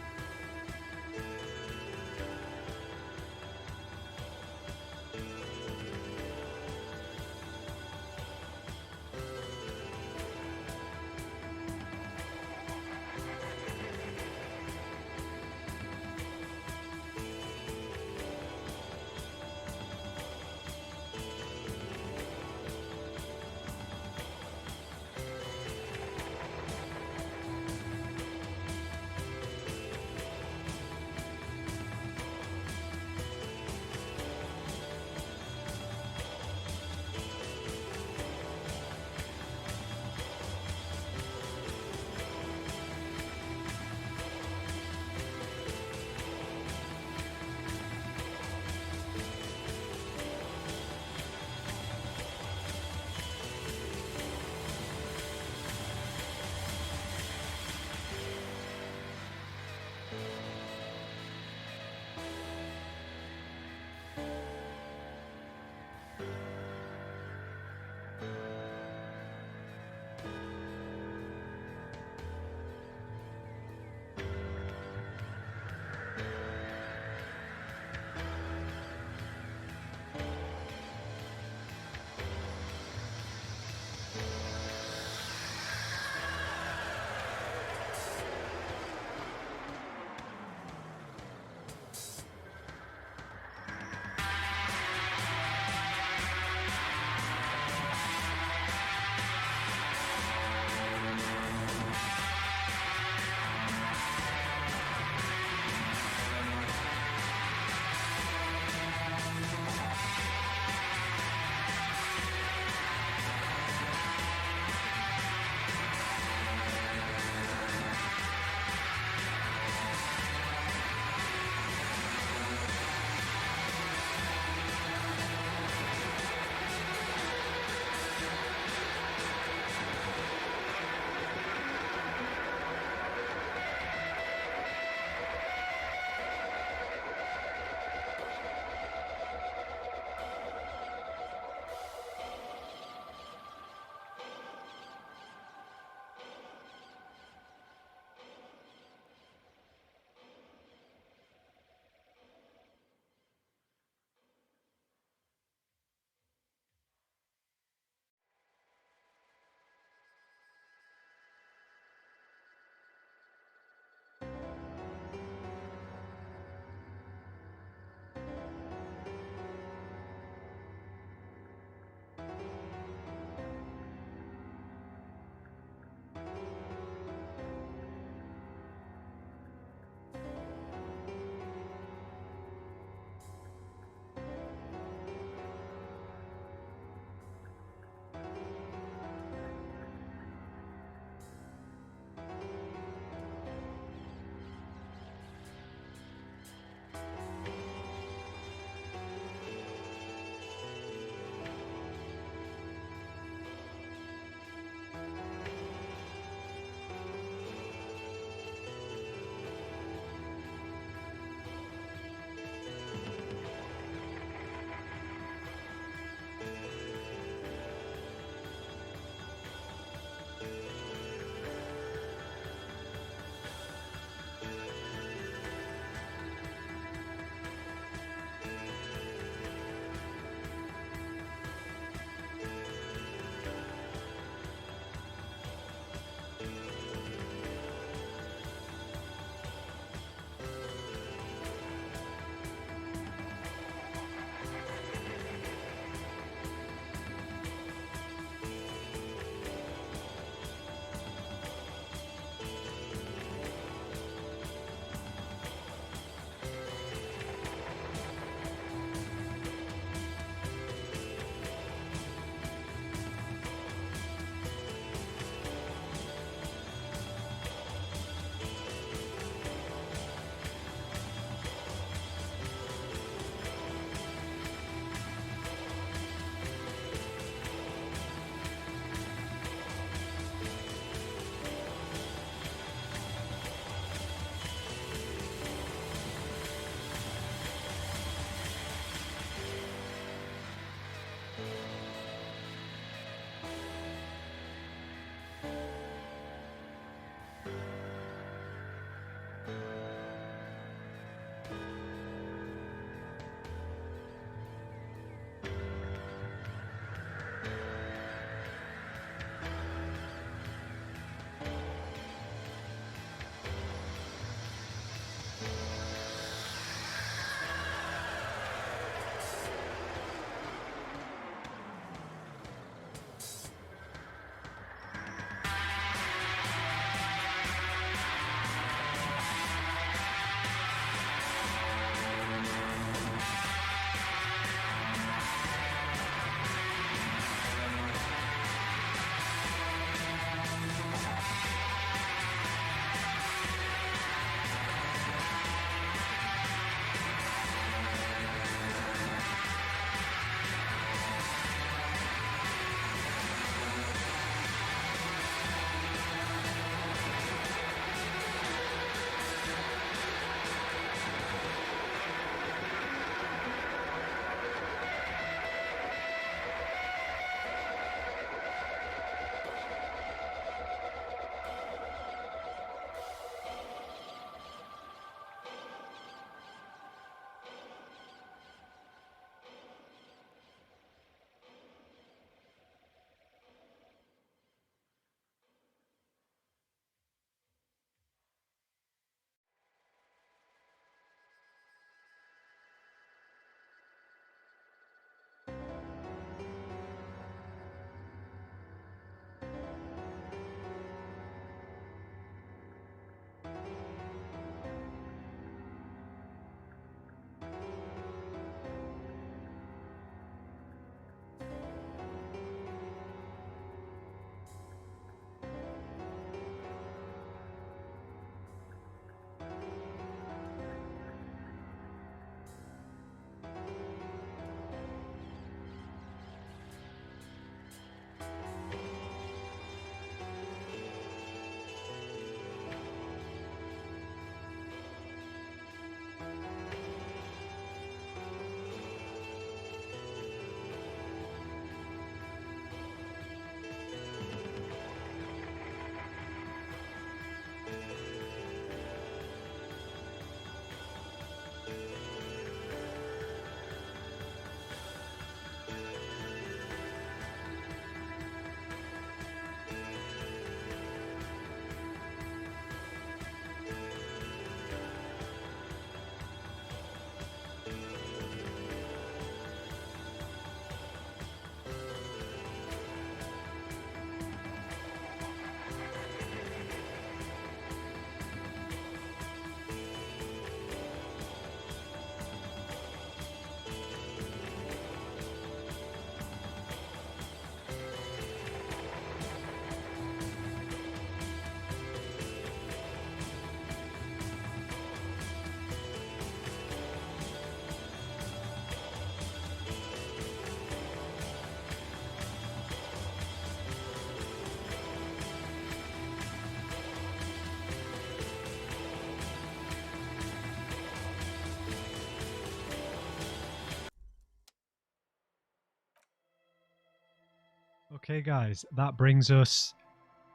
Okay, guys, that brings us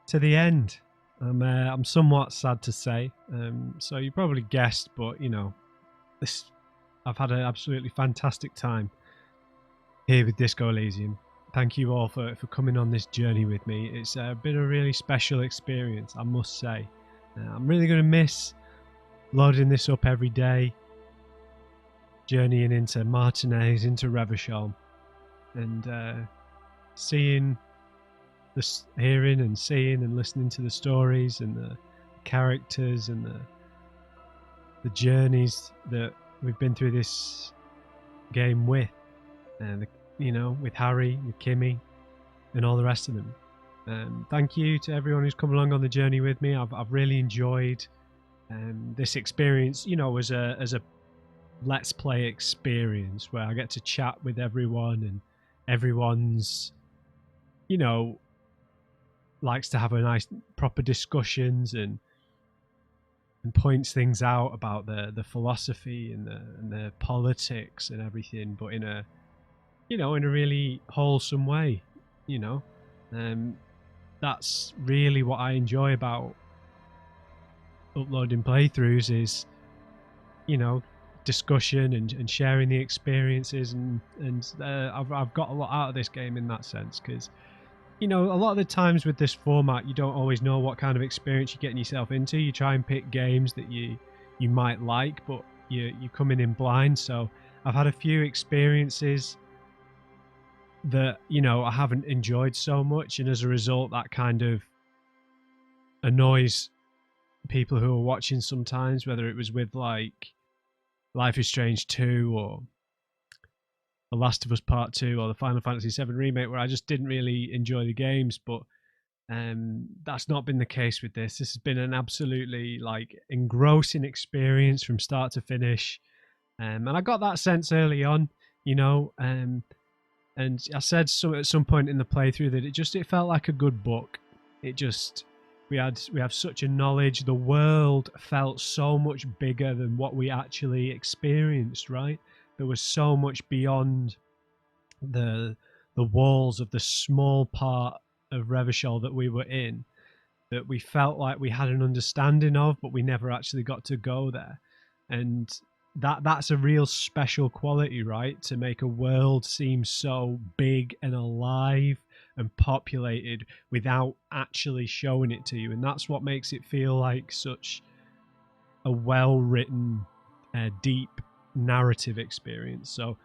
to the end. I'm somewhat sad to say. So you probably guessed, but you know, I've had an absolutely fantastic time here with Disco Elysium. Thank you all for coming on this journey with me. It's been a really special experience, I must say. I'm really going to miss loading this up every day, journeying into Martinez, into Revachol, and hearing and seeing and listening to the stories and the characters and the journeys that we've been through this game with, and with Harry, with Kimmy, and all the rest of them. Thank you to everyone who's come along on the journey with me. I've really enjoyed this experience. As a let's play experience where I get to chat with everyone, and everyone's likes to have a nice proper discussions and points things out about the philosophy and the politics and everything, but in a really wholesome way. That's really what I enjoy about uploading playthroughs is discussion and sharing the experiences, and I've got a lot out of this game in that sense, because a lot of the times with this format, you don't always know what kind of experience you're getting yourself into. You try and pick games that you might like, but you come in blind. So I've had a few experiences that I haven't enjoyed so much, and as a result, that kind of annoys people who are watching sometimes, whether it was with like Life is Strange 2 or The Last of Us Part 2 or the Final Fantasy VII Remake, where I just didn't really enjoy the games. But that's not been the case with this. This has been an absolutely engrossing experience from start to finish, and I got that sense early on, and I said at some point in the playthrough that it felt like a good book. We have such a knowledge. The world felt so much bigger than what we actually experienced, right? There was so much beyond the walls of the small part of Revachol that we were in, that we felt like we had an understanding of, but we never actually got to go there. And that's a real special quality, right? To make a world seem so big and alive and populated without actually showing it to you. And that's what makes it feel like such a well-written, deep narrative experience. So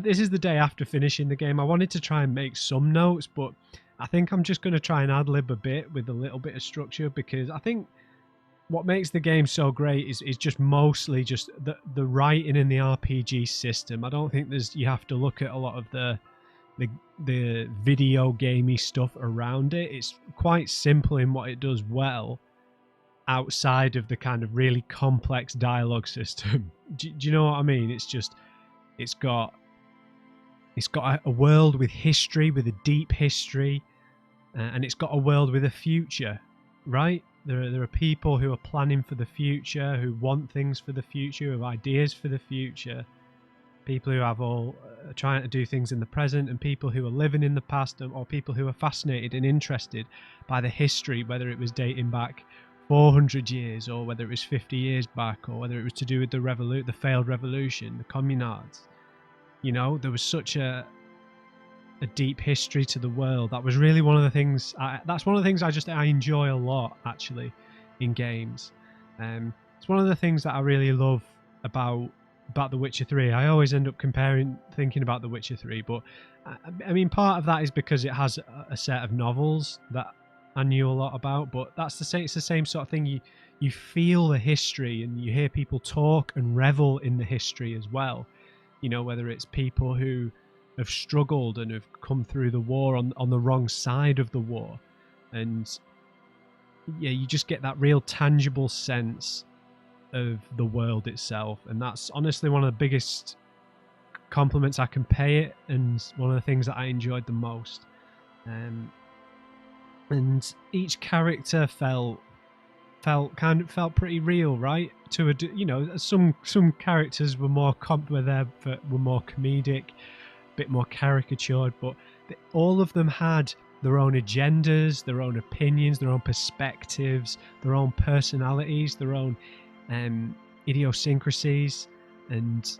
this is the day after finishing the game. I wanted to try and make some notes, but I think I'm just going to try and ad-lib a bit with a little bit of structure, because I think what makes the game so great is just mostly just the writing in the RPG system. I don't think you have to look at a lot of the video gamey stuff around it. It's quite simple in what it does well, outside of the kind of really complex dialogue system. Do you know what I mean? It's got a world with history, with a deep history, and it's got a world with a future, right? There are people who are planning for the future, who want things for the future, who have ideas for the future, people who have trying to do things in the present, and people who are living in the past, or people who are fascinated and interested by the history, whether it was dating back 400 years or whether it was 50 years back, or whether it was to do with the failed revolution, the communards. There was such a deep history to the world. That was really one of the things. That's one of the things I enjoy a lot, actually, in games. It's one of the things that I really love about The Witcher 3. I always end up thinking about The Witcher 3, but I mean, part of that is because it has a set of novels that I knew a lot about. But it's the same sort of thing. You feel the history, and you hear people talk and revel in the history as well. Whether it's people who have struggled and have come through the war on the wrong side of the war, and you just get that real tangible sense of the world itself. And that's honestly one of the biggest compliments I can pay it, and one of the things that I enjoyed the most. And each character felt pretty real, right? Some characters were more comedic, bit more caricatured, but all of them had their own agendas, their own opinions, their own perspectives, their own personalities, their own idiosyncrasies, and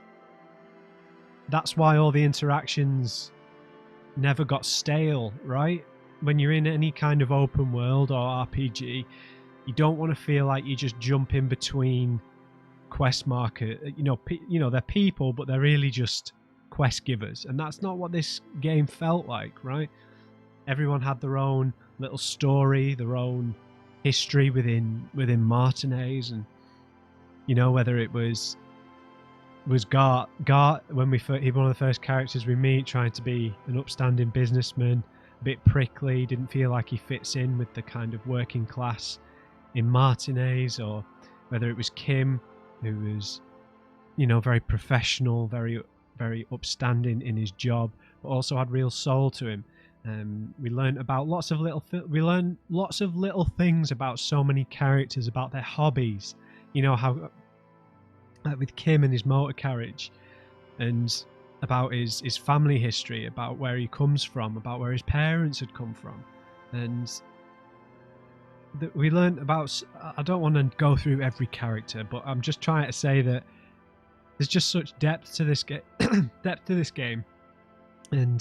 that's why all the interactions never got stale, right? When you're in any kind of open world or RPG, you don't want to feel like you just jump in between quest marker. They're people, but they're really just quest givers, and that's not what this game felt like, right? Everyone had their own little story, their own history within Martinez, and whether it was Gart when he's one of the first characters we meet, trying to be an upstanding businessman, a bit prickly, didn't feel like he fits in with the kind of working class in Martinez, or whether it was Kim, who was very professional, very very upstanding in his job, but also had real soul to him. We learned about lots of little things about so many characters, about their hobbies, how with Kim and his motor carriage, and about his family history, about where he comes from, about where his parents had come from, and we learned about. I don't want to go through every character, but I'm just trying to say that there's just such depth to this game, and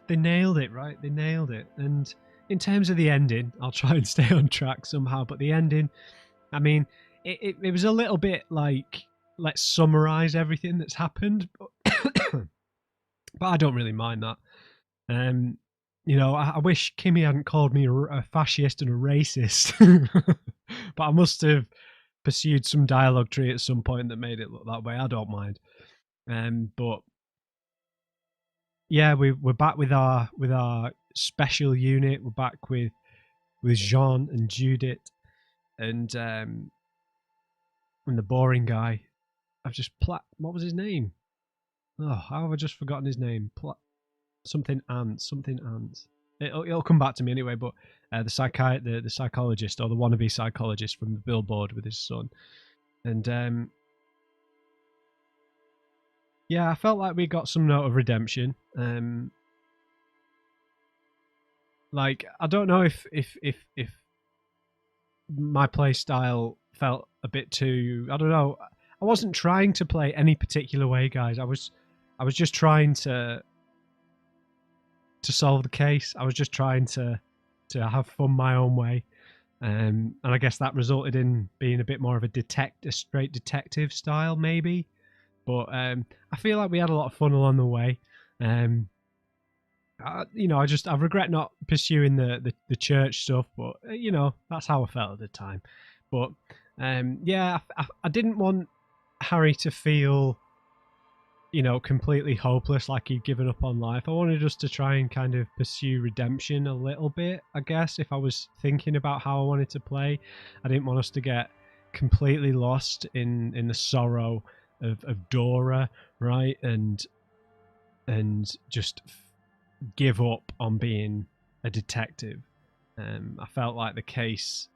they nailed it, right? They nailed it. And in terms of the ending, I'll try and stay on track somehow, but the ending, I mean, it was a little bit like, let's summarize everything that's happened, but I don't really mind that. I wish Kimmy hadn't called me a fascist and a racist, but I must have pursued some dialogue tree at some point that made it look that way. I don't mind. But yeah, we're back with our special unit. We're back with Jean and Judith, and the boring guy. What was his name? Oh, how have I just forgotten his name? Something ants. It'll come back to me anyway. But the psychologist, or the wannabe psychologist from the billboard with his son, and yeah, I felt like we got some note of redemption. Like, I don't know if my play style felt a bit too, I don't know. I wasn't trying to play any particular way, guys. I was just trying to solve the case. I was just trying to have fun my own way. And I guess that resulted in being a bit more of a straight detective style, maybe. But I feel like we had a lot of fun along the way. I regret not pursuing the church stuff, but that's how I felt at the time. But I didn't want Harry to feel completely hopeless, like he'd given up on life. I wanted us to try and kind of pursue redemption a little bit, I guess. If I was thinking about how I wanted to play, I didn't want us to get completely lost in the sorrow of Dora, right? And just give up on being a detective. I felt like the case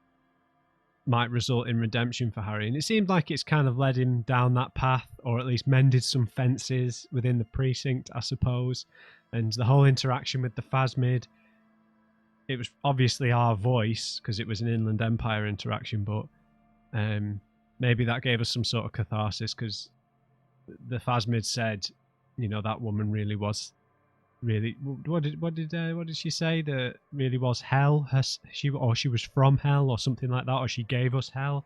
might result in redemption for Harry, and it seemed like it's kind of led him down that path, or at least mended some fences within the precinct, I suppose. And the whole interaction with the Phasmid, it was obviously our voice because it was an Inland Empire interaction, but maybe that gave us some sort of catharsis, because the Phasmid said, that woman really was what did she say? That really was hell. She was from hell, or something like that, or she gave us hell,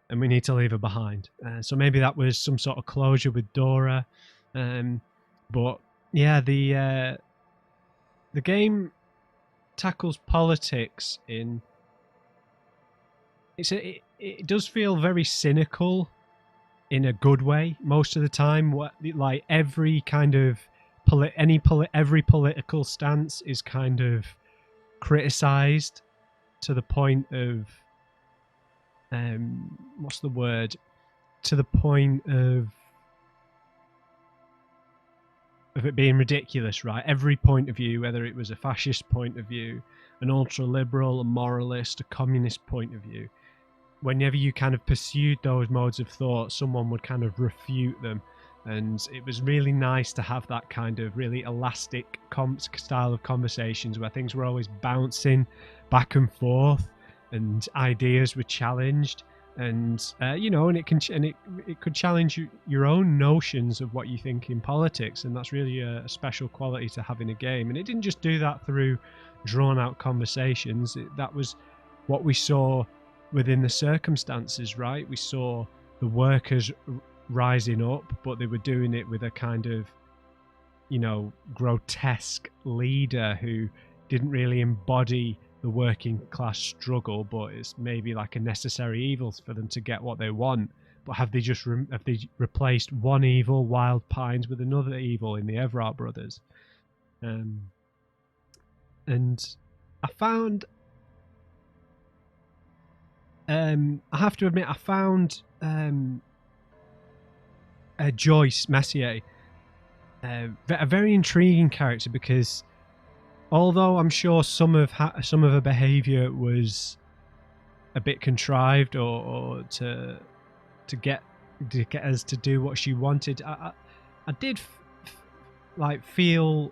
and we need to leave her behind. So maybe that was some sort of closure with Dora. But yeah, the game tackles politics in. It does feel very cynical, in a good way most of the time. Like every kind of every political stance is kind of criticized to the point of what's the word? To the point of it being ridiculous, right? Every point of view, whether it was a fascist point of view, an ultra-liberal, a moralist, a communist point of view, whenever you kind of pursued those modes of thought, someone would kind of refute them And it was really nice to have that kind of really elastic style of conversations where things were always bouncing back and forth and ideas were challenged. And and it could challenge your own notions of what you think in politics, and that's really a special quality to have in a game. And it didn't just do that through drawn out conversations. That was what we saw within the circumstances, right? We saw the workers rising up, but they were doing it with a kind of, grotesque leader who didn't really embody the working class struggle, but it's maybe like a necessary evil for them to get what they want. But have they replaced one evil, Wild Pines, with another evil in the Everard brothers? And I found, I have to admit, I found Joyce Messier a very intriguing character, because although I'm sure some of her behaviour was a bit contrived, or to get us to do what she wanted, I did feel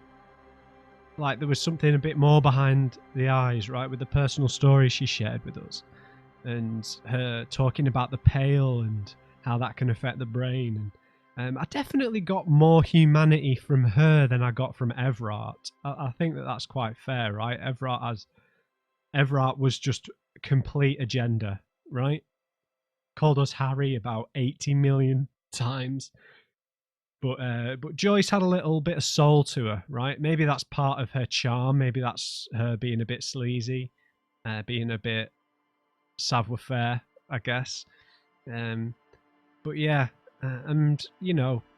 like there was something a bit more behind the eyes, right, with the personal stories she shared with us, and her talking about the pale and how that can affect the brain. And I definitely got more humanity from her than I got from Everard. I think that's quite fair, right? Everard was just complete agenda, right? Called us Harry about 80 million times. But Joyce had a little bit of soul to her, right? Maybe that's part of her charm. Maybe that's her being a bit sleazy, being a bit savoir-faire, I guess. But yeah, and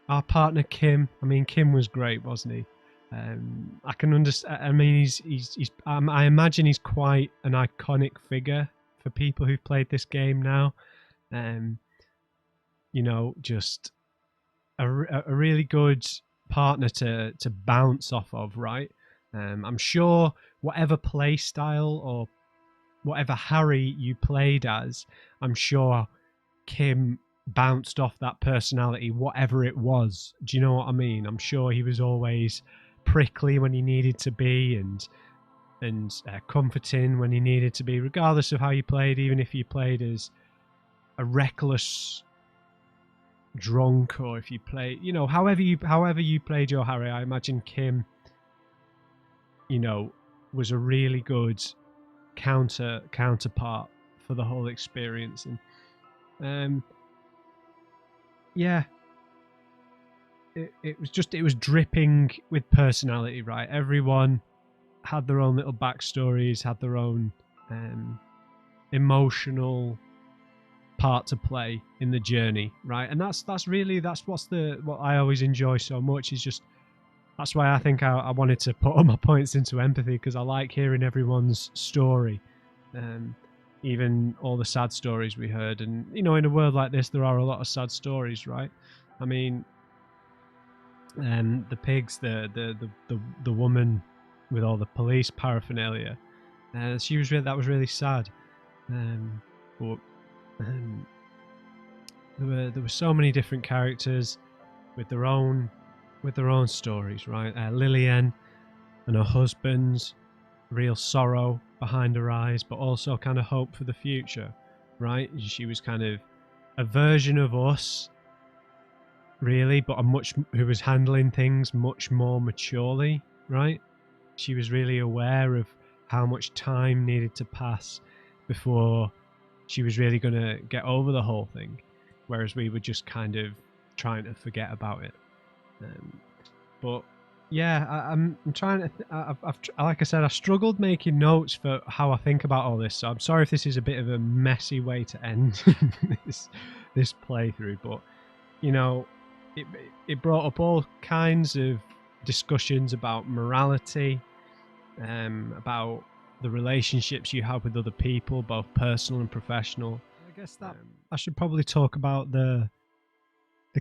our partner Kim. I mean, Kim was great, wasn't he? I can understand. I mean, he's. I imagine he's quite an iconic figure for people who've played this game now. Just a really good partner to bounce off of, right? I'm sure whatever play style or whatever Harry you played as, I'm sure Kim bounced off that personality, whatever it was. Do you know what I mean? I'm sure he was always prickly when he needed to be, and comforting when he needed to be, regardless of how you played. Even if you played as a reckless drunk, or if you play, however you played your Harry, I imagine Kim, was a really good counterpart for the whole experience. And yeah, it was dripping with personality, right? Everyone had their own little backstories, had their own emotional part to play in the journey, right? And that's what I always enjoy so much, is just, that's why I think I wanted to put all my points into empathy, because I like hearing everyone's story, even all the sad stories we heard. And in a world like this, there are a lot of sad stories, right? I mean, the pigs, the woman with all the police paraphernalia, that was really sad. But there were so many different characters with their own stories, right? Lillian and her husband's real sorrow behind her eyes, but also kind of hope for the future, right? She was kind of a version of us, really, but who was handling things much more maturely, right? She was really aware of how much time needed to pass before she was really going to get over the whole thing, whereas we were just kind of trying to forget about it. But yeah, I'm trying to. Like I said, I struggled making notes for how I think about all this, so I'm sorry if this is a bit of a messy way to end this playthrough. But it brought up all kinds of discussions about morality, about the relationships you have with other people, both personal and professional. I guess that I should probably talk about the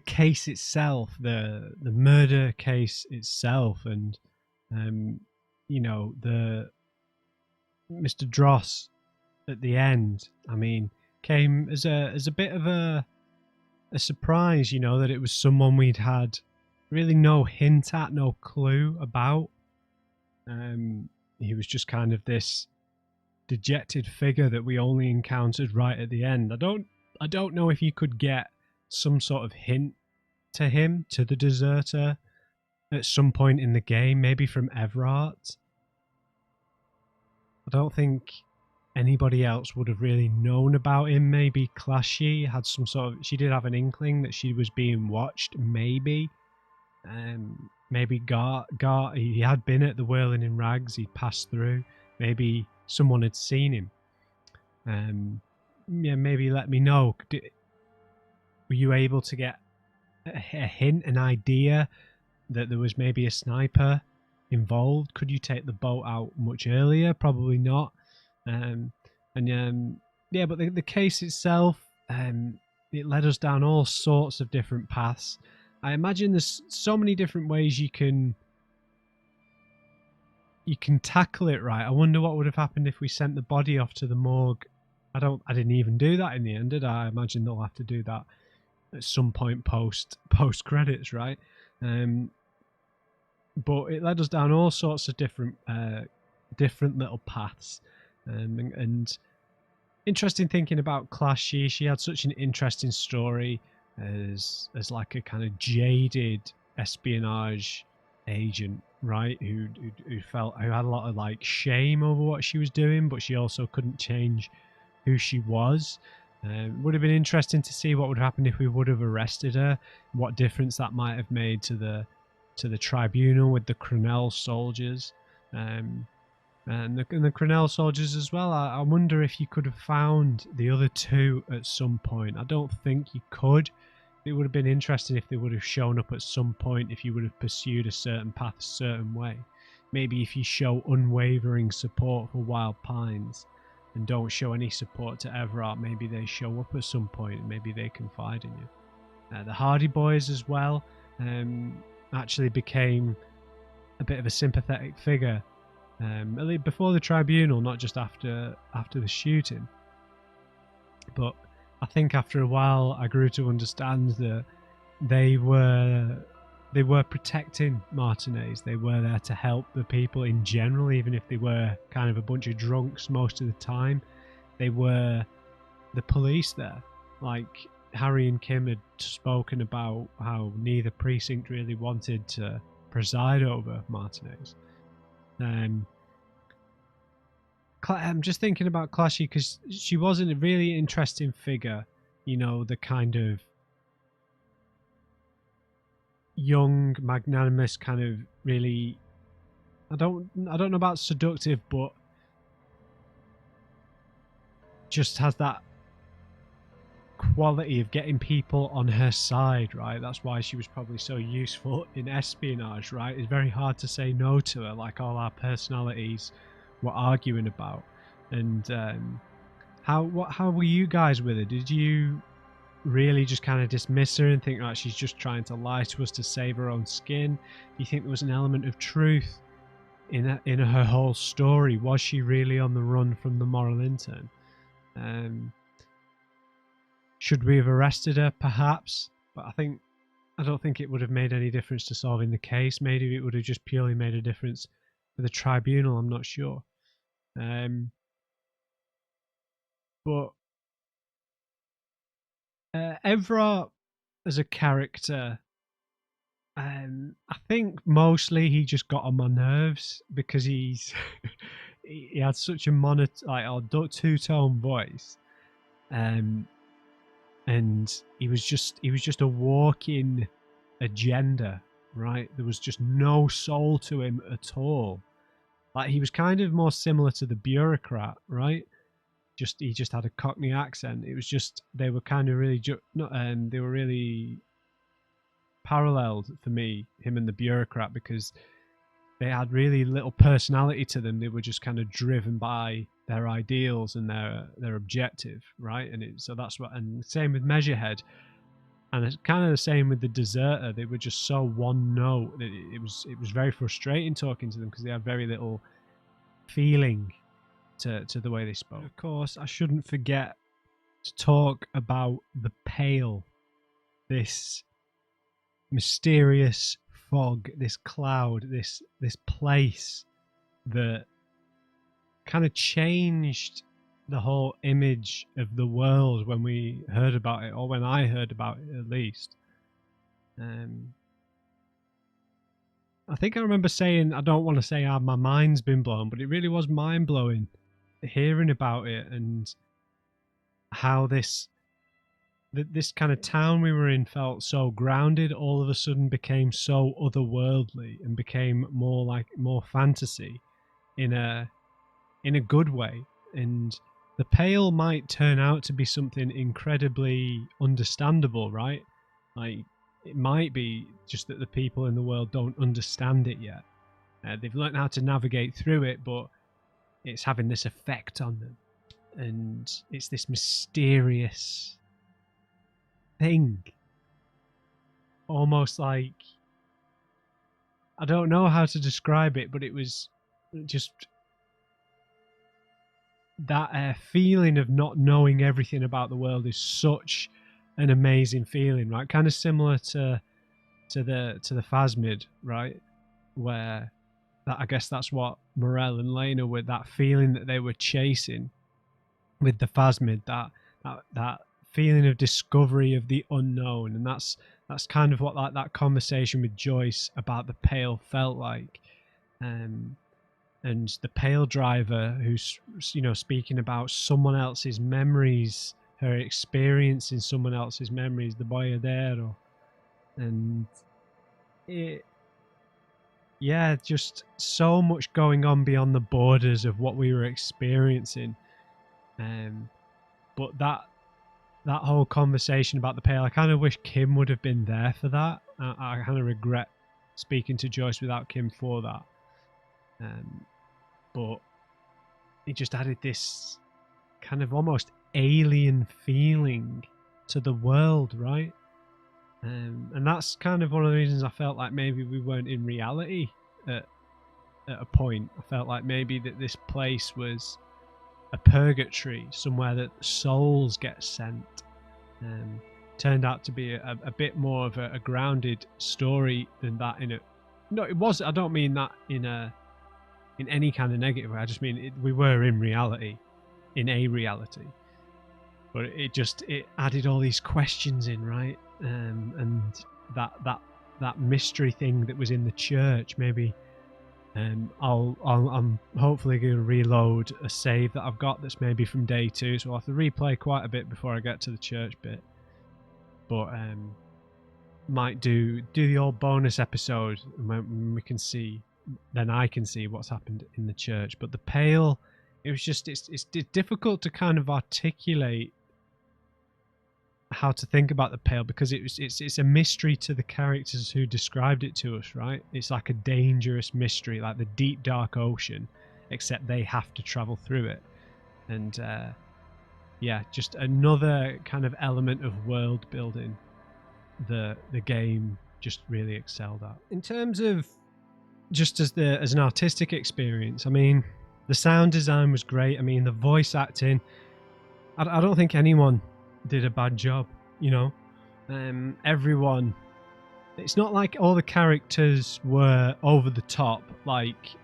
case itself, the murder case itself, and the Mr. Dross at the end. I mean, came as a bit of a a surprise, you know, that it was someone we'd had really no hint at, no clue about. He was just kind of this dejected figure that we only encountered right at the end. I don't know if you could get some sort of hint to him, to the deserter, at some point in the game, maybe from Everart. I don't think anybody else would have really known about him. Maybe Clashy had some sort of... She did have an inkling that she was being watched, maybe. Maybe Gart, he had been at the Whirling in Rags, he'd passed through. Maybe someone had seen him. Yeah, maybe let me know. Were you able to get a hint, an idea that there was maybe a sniper involved? Could you take the boat out much earlier? Probably not. Yeah, but the case itself, it led us down all sorts of different paths. I imagine there's so many different ways you can tackle it, right? I wonder what would have happened if we sent the body off to the morgue. I didn't even do that in the end, did I? I imagine they'll have to do that at some point post credits, right? But it led us down all sorts of different little paths, and interesting thinking about Clashy. She had such an interesting story as like a kind of jaded espionage agent, right? Who had a lot of like shame over what she was doing, but she also couldn't change who she was. Would have been interesting to see what would happen if we would have arrested her, what difference that might have made to the tribunal with the Crenel soldiers, and the Crenel soldiers as well. I wonder if you could have found the other two at some point. I don't think you could. It would have been interesting if they would have shown up at some point, if you would have pursued a certain path a certain way. Maybe if you show unwavering support for Wild Pines and don't show any support to Everart, maybe they show up at some point and maybe they confide in you. The Hardy Boys as well actually became a bit of a sympathetic figure before the tribunal, not just after the shooting. But I think after a while I grew to understand that they were protecting Martinez. They were there to help the people in general, even if they were kind of a bunch of drunks most of the time. They were the police there. Like Harry and Kim had spoken about how neither precinct really wanted to preside over Martinez. I'm just thinking about Clashy because she wasn't a really interesting figure, you know, the kind of young, magnanimous kind of really, I don't know about seductive, but just has that quality of getting people on her side, right? That's why she was probably so useful in espionage, right? It's very hard to say no to her, like all our personalities were arguing about. And how were you guys with her? Did you really just kind of dismiss her and think, right, she's just trying to lie to us to save her own skin? Do you think there was an element of truth in her whole story? Was she really on the run from the moral intern? Should we have arrested her? Perhaps, but I don't think it would have made any difference to solving the case. Maybe it would have just purely made a difference for the tribunal. I'm not sure. But Everart as a character, I think mostly he just got on my nerves because he had such a two-tone voice, and he was just a walking agenda, right? There was just no soul to him at all. Like, he was kind of more similar to the bureaucrat, right? He just had a Cockney accent. It was just, they were kind of really they were really paralleled for me, him and the bureaucrat, because they had really little personality to them. They were just kind of driven by their ideals and their objective, right? So that's what, and same with Measurehead, and it's kind of the same with the Deserter. They were just so one note that it was very frustrating talking to them because they had very little feeling to the way they spoke. Of course, I shouldn't forget to talk about the Pale, this mysterious fog, this cloud, this place that kind of changed the whole image of the world when we heard about it, or when I heard about it at least. I think I remember saying, I don't want to say my mind's been blown, but it really was mind blowing hearing about it, and how this kind of town we were in felt so grounded, all of a sudden became so otherworldly and became more fantasy in a good way. And the Pale might turn out to be something incredibly understandable, right? Like, it might be just that the people in the world don't understand it yet. They've learned how to navigate through it, but it's having this effect on them. And it's this mysterious thing. Almost like, I don't know how to describe it, but it was just that feeling of not knowing everything about the world is such an amazing feeling, right? Kind of similar to the Phasmid, right? Where I guess that's what Morel and Lena were, that feeling that they were chasing with the Phasmid, that feeling of discovery of the unknown. And that's kind of what that conversation with Joyce about the Pale felt like. And the Pale driver, who's, you know, speaking about someone else's memories, her experience in someone else's memories, the boyadero. And it, yeah, just so much going on beyond the borders of what we were experiencing. But that whole conversation about the Pale, I kind of wish Kim would have been there for that. I kind of regret speaking to Joyce without Kim for that. But it just added this kind of almost alien feeling to the world, right? And that's kind of one of the reasons I felt like maybe we weren't in reality at a point. I felt like maybe that this place was a purgatory, somewhere that souls get sent. Turned out to be a bit more of a grounded story than that. No, it was. I don't mean that in any kind of negative way. I just mean we were in reality, in a reality. But it added all these questions in, right? And that mystery thing that was in the church. Maybe I'm hopefully going to reload a save that I've got that's maybe from day 2, so I'll have to replay quite a bit before I get to the church bit. But might do the old bonus episode when we can see, then I can see what's happened in the church. But the Pale, it was just it's difficult to kind of articulate how to think about the Pale, because it's a mystery to the characters who described it to us, right? It's like a dangerous mystery, like the deep dark ocean, except they have to travel through it. And yeah, just another kind of element of world building the game just really excelled at. In terms of just as an artistic experience, I mean, the sound design was great. I mean, the voice acting, I don't think anyone did a bad job, you know. Everyone, it's not like all the characters were over the top, like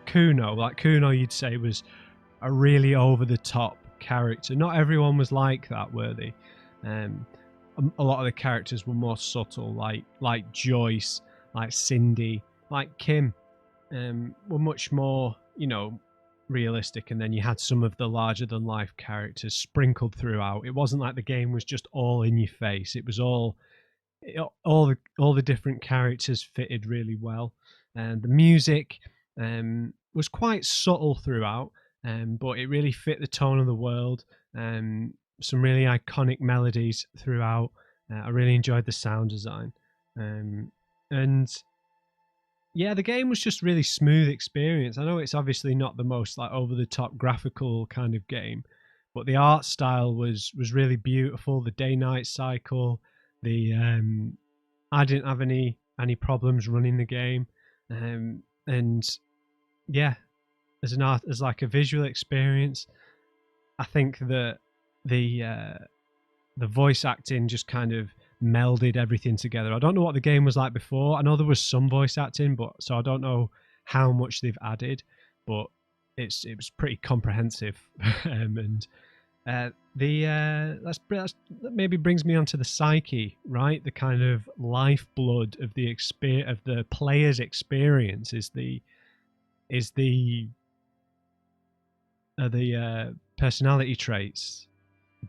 Kuno you'd say was a really over the top character. Not everyone was like that, were they? A lot of the characters were more subtle, like Joyce, like Cindy, like Kim, were much more, you know, realistic. And then you had some of the larger than life characters sprinkled throughout. It wasn't like the game was just all in your face. It was all the different characters fitted really well, and the music was quite subtle throughout, but it really fit the tone of the world. Some really iconic melodies throughout. I really enjoyed the sound design, and yeah, the game was just really smooth experience. I know it's obviously not the most like over the top graphical kind of game, but the art style was really beautiful. The day night cycle, I didn't have any problems running the game, and yeah, as like a visual experience, I think that the voice acting just kind of melded everything together. I don't know what the game was like before. I know there was some voice acting, but so I don't know how much they've added, but it was pretty comprehensive. And that maybe brings me onto the psyche, right? The kind of lifeblood of the player's experience is the personality traits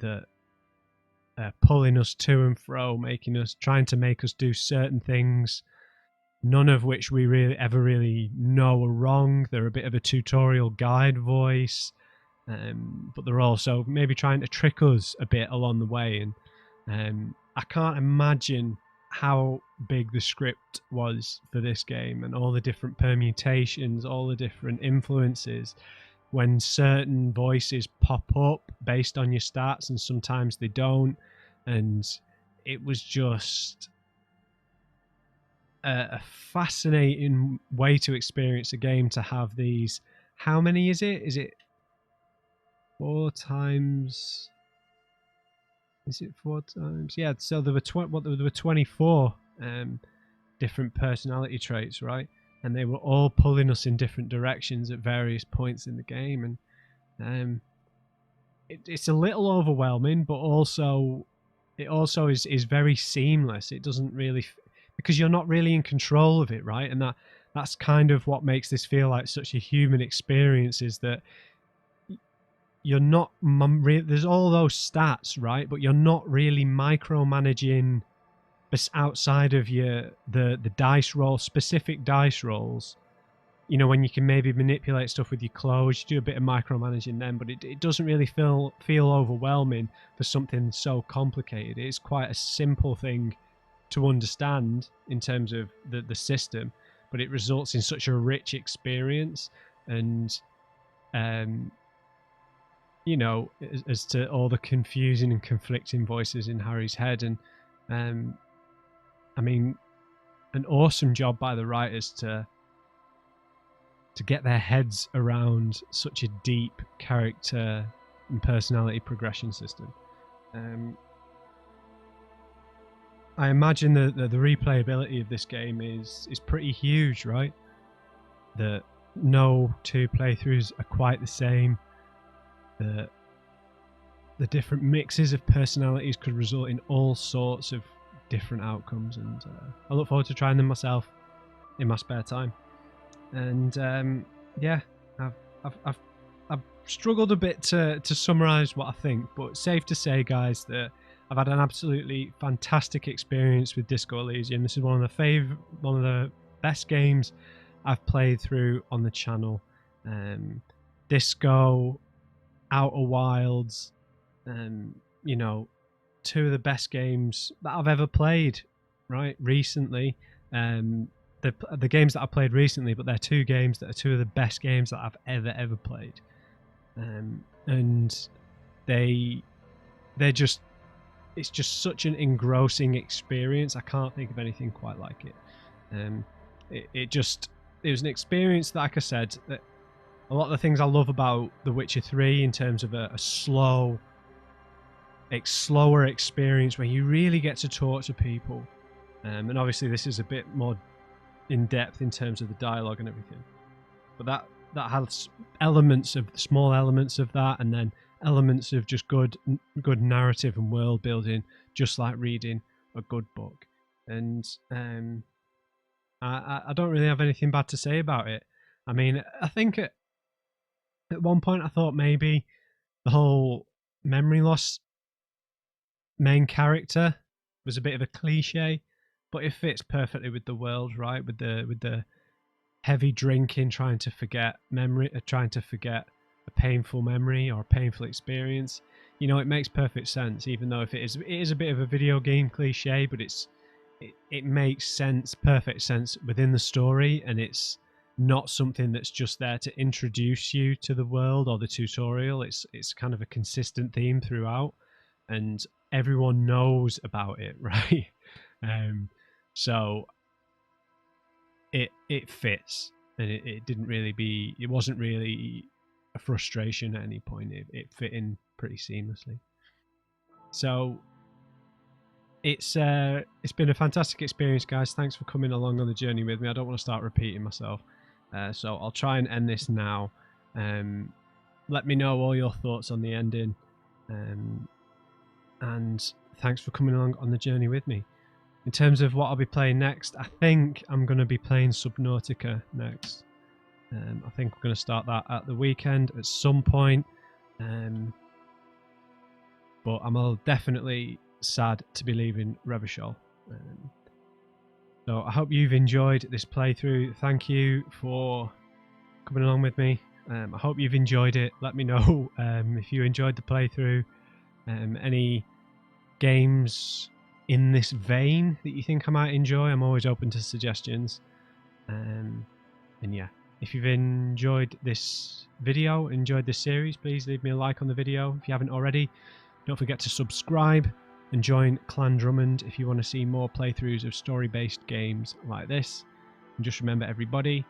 that pulling us to and fro, trying to make us do certain things, none of which we really know are wrong. They're a bit of a tutorial guide voice, but they're also maybe trying to trick us a bit along the way. And I can't imagine how big the script was for this game and all the different permutations, all the different influences. When certain voices pop up based on your stats and sometimes they don't, and it was just a fascinating way to experience a game, to have these. How many is it 4 times? Is it 4 times? Yeah, so there were 24 different personality traits, right? And they were all pulling us in different directions at various points in the game, and it's a little overwhelming, but it also is very seamless. It doesn't really, because you're not really in control of it, right? And that's kind of what makes this feel like such a human experience, is that you're not there's all those stats, right? But you're not really micromanaging outside of the dice roll, specific dice rolls. You know, when you can maybe manipulate stuff with your clothes, you do a bit of micromanaging then, but it doesn't really feel overwhelming for something so complicated. It's quite a simple thing to understand in terms of the system, but it results in such a rich experience. And you know, as to all the confusing and conflicting voices in Harry's head. And I mean, an awesome job by the writers to get their heads around such a deep character and personality progression system. I imagine the replayability of this game is pretty huge, right? That no two playthroughs are quite the same. The different mixes of personalities could result in all sorts of different outcomes, and I look forward to trying them myself in my spare time. And yeah, I've struggled a bit to summarize what I think, but safe to say, guys, that I've had an absolutely fantastic experience with Disco Elysium. This is one of the best games I've played through on the channel. Disco, Outer Wilds, you know, 2 of the best games that I've ever played, right? Recently, the games that I played recently, but they're 2 games that are 2 of the best games that I've ever played, and they're just, it's just such an engrossing experience. I can't think of anything quite like it. It was an experience that, like I said, that a lot of the things I love about The Witcher 3 in terms of a slower experience where you really get to talk to people, and obviously this is a bit more in depth in terms of the dialogue and everything, but that has small elements of that, and then elements of just good narrative and world building, just like reading a good book. And I don't really have anything bad to say about it. I mean, I think at one point I thought maybe the whole memory loss main character was a bit of a cliche, but it fits perfectly with the world, right? With the heavy drinking, trying to forget a painful memory or a painful experience. You know, it makes perfect sense, even though if it is a bit of a video game cliche, but it makes perfect sense within the story, and it's not something that's just there to introduce you to the world or the tutorial. It's kind of a consistent theme throughout, and everyone knows about it, right? So it fits, and it wasn't really a frustration at any point. It fit in pretty seamlessly. So it's been a fantastic experience, guys. Thanks for coming along on the journey with me. I don't want to start repeating myself, so I'll try and end this now. Let me know all your thoughts on the ending, and thanks for coming along on the journey with me. In terms of what I'll be playing next, I think I'm going to be playing Subnautica next. I think we're going to start that at the weekend at some point. But I'm definitely sad to be leaving Revachol. So I hope you've enjoyed this playthrough. Thank you for coming along with me. I hope you've enjoyed it. Let me know if you enjoyed the playthrough. Any games in this vein that you think I might enjoy. I'm always open to suggestions. And yeah, if you've enjoyed this video, enjoyed this series, please leave me a like on the video if you haven't already. Don't forget to subscribe and join Clan Drummond if you want to see more playthroughs of story-based games like this. And just remember, everybody,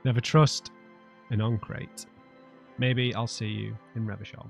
never trust an on-crate. Maybe I'll see you in Revachol.